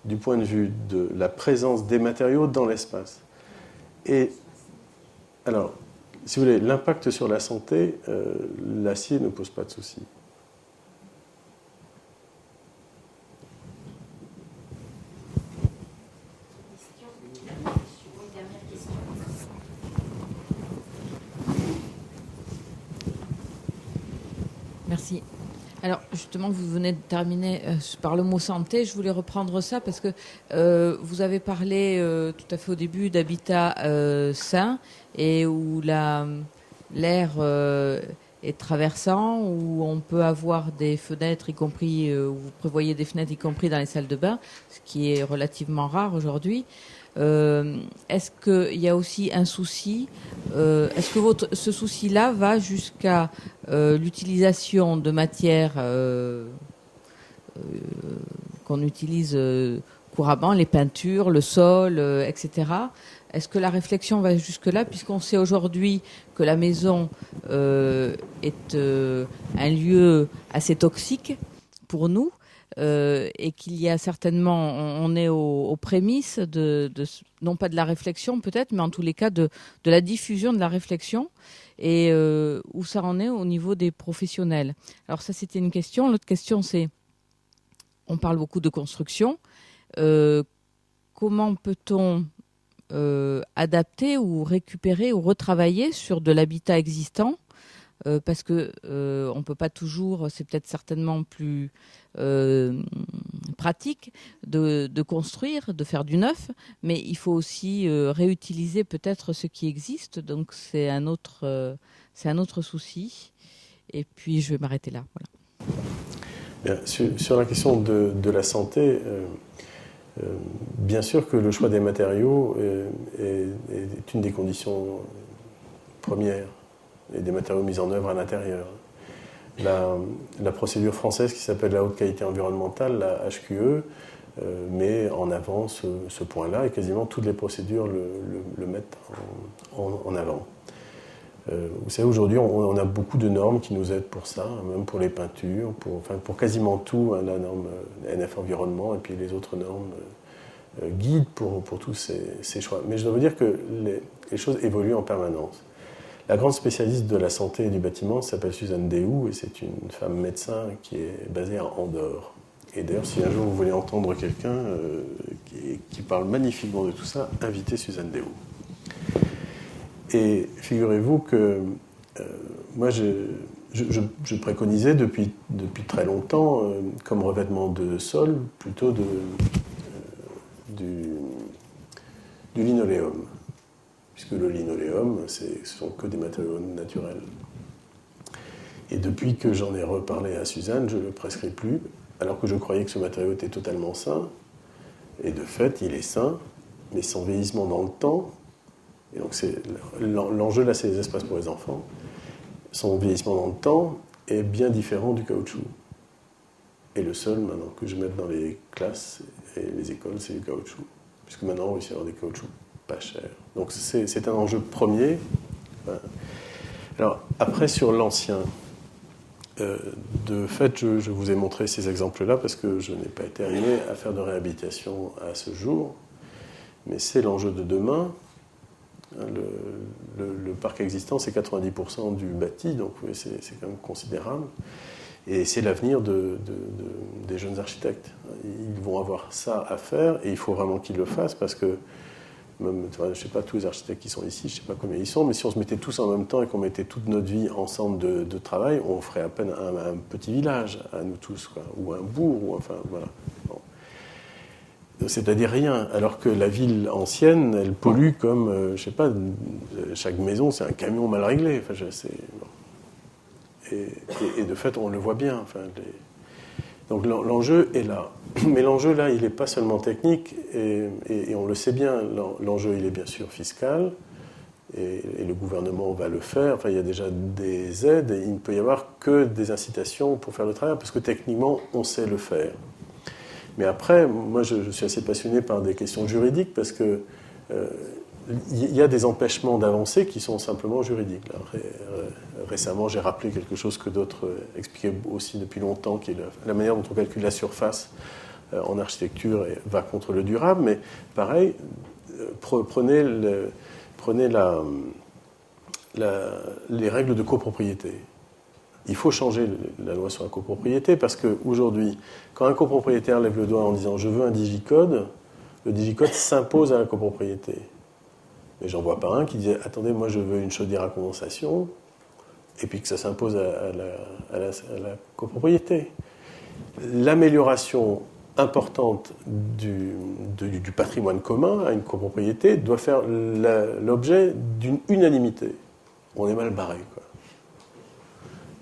du point de vue de la présence des matériaux dans l'espace. Et alors, si vous voulez, l'impact sur la santé, l'acier ne pose pas de souci. Merci. Alors justement, vous venez de terminer par le mot santé. Je voulais reprendre ça parce que vous avez parlé tout à fait au début d'habitat sain et où l'air est traversant, où on peut avoir des fenêtres, y compris, où vous prévoyez des fenêtres, y compris dans les salles de bain, ce qui est relativement rare aujourd'hui. Est-ce qu'il y a aussi un souci est-ce que ce souci-là va jusqu'à l'utilisation de matières qu'on utilise couramment, les peintures, le sol, etc. Est-ce que la réflexion va jusque-là, puisqu'on sait aujourd'hui que la maison est un lieu assez toxique pour nous et qu'il y a certainement, on est aux prémices non pas de la réflexion peut-être, mais en tous les cas de la diffusion de la réflexion et où ça en est au niveau des professionnels. Alors ça, c'était une question. L'autre question, c'est, on parle beaucoup de construction. Comment peut-on adapter ou récupérer ou retravailler sur de l'habitat existant parce que on peut pas toujours, c'est peut-être certainement plus pratique de construire, de faire du neuf, mais il faut aussi réutiliser peut-être ce qui existe. Donc c'est un autre souci. Et puis je vais m'arrêter là. Voilà. Bien, sur la question de la santé, bien sûr que le choix des matériaux est une des conditions premières et des matériaux mis en œuvre à l'intérieur. La procédure française qui s'appelle la haute qualité environnementale, la HQE, met en avant ce point-là et quasiment toutes les procédures le mettent en avant. Vous savez, aujourd'hui, on a beaucoup de normes qui nous aident pour ça, même pour les peintures, pour quasiment tout, hein, la norme NF Environnement et puis les autres normes guident pour tous ces choix. Mais je dois vous dire que les choses évoluent en permanence. La grande spécialiste de la santé et du bâtiment s'appelle Suzanne Déhoux et c'est une femme médecin qui est basée à Andorre. Et d'ailleurs, si un jour vous voulez entendre quelqu'un qui parle magnifiquement de tout ça, invitez Suzanne Déhoux. Et figurez-vous que moi, je préconisais depuis très longtemps, comme revêtement de sol, plutôt du linoléum. Puisque le linoléum, ce sont que des matériaux naturels. Et depuis que j'en ai reparlé à Suzanne, je ne le prescris plus, alors que je croyais que ce matériau était totalement sain. Et de fait, il est sain, mais son vieillissement dans le temps, et donc l'enjeu là, c'est les espaces pour les enfants, son vieillissement dans le temps est bien différent du caoutchouc. Et le seul, maintenant, que je mette dans les classes et les écoles, c'est du caoutchouc. Puisque maintenant, on réussit à avoir des caoutchoucs pas cher. Donc c'est un enjeu premier. Alors après sur l'ancien, de fait je vous ai montré ces exemples-là parce que je n'ai pas été arrivé à faire de réhabilitation à ce jour, mais c'est l'enjeu de demain. Le parc existant c'est 90% du bâti, donc oui, c'est quand même considérable. Et c'est l'avenir des jeunes architectes. Ils vont avoir ça à faire et il faut vraiment qu'ils le fassent parce que même, je ne sais pas, tous les architectes qui sont ici, je ne sais pas combien ils sont, mais si on se mettait tous en même temps et qu'on mettait toute notre vie ensemble de travail, on ferait à peine un petit village à nous tous, quoi, ou un bourg, ou enfin, voilà. Bon. C'est-à-dire rien, alors que la ville ancienne, elle pollue comme, je ne sais pas, chaque maison, c'est un camion mal réglé. Enfin, bon. Et de fait, on le voit bien. Enfin, donc l'enjeu est là. Mais l'enjeu, là, il n'est pas seulement technique, et on le sait bien, l'enjeu, il est bien sûr fiscal, et le gouvernement va le faire. Enfin, il y a déjà des aides, et il ne peut y avoir que des incitations pour faire le travail, parce que techniquement, on sait le faire. Mais après, moi, je suis assez passionné par des questions juridiques, parce que il y a des empêchements d'avancer qui sont simplement juridiques. Là, récemment, j'ai rappelé quelque chose que d'autres expliquaient aussi depuis longtemps, qui est la manière dont on calcule la surface en architecture et va contre le durable. Mais pareil, prenez les règles de copropriété. Il faut changer la loi sur la copropriété parce qu'aujourd'hui, quand un copropriétaire lève le doigt en disant « je veux un digicode », le digicode s'impose à la copropriété. Mais j'en vois pas un qui disait « attendez, moi je veux une chaudière à condensation ». et puis que ça s'impose à la copropriété. L'amélioration importante du patrimoine commun à une copropriété doit faire l'objet d'une unanimité. On est mal barré, quoi.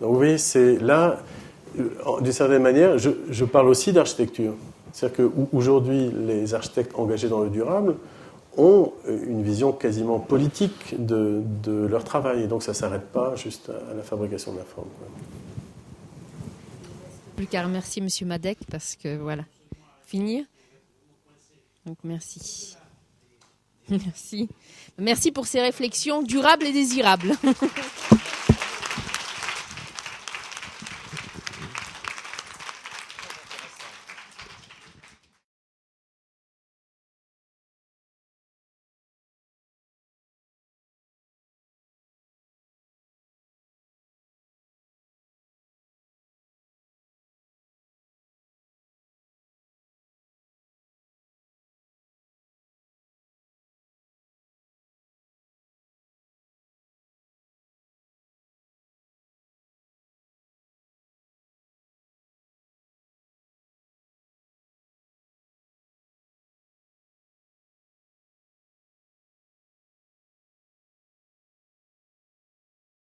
Donc vous voyez, c'est là, d'une certaine manière, je parle aussi d'architecture. C'est-à-dire qu'aujourd'hui, les architectes engagés dans le durable ont une vision quasiment politique de leur travail. Et donc ça ne s'arrête pas juste à la fabrication de la forme, quoi. Plus qu'à remercier M. Madec parce que voilà, finir. Donc merci. Merci. Merci pour ces réflexions durables et désirables.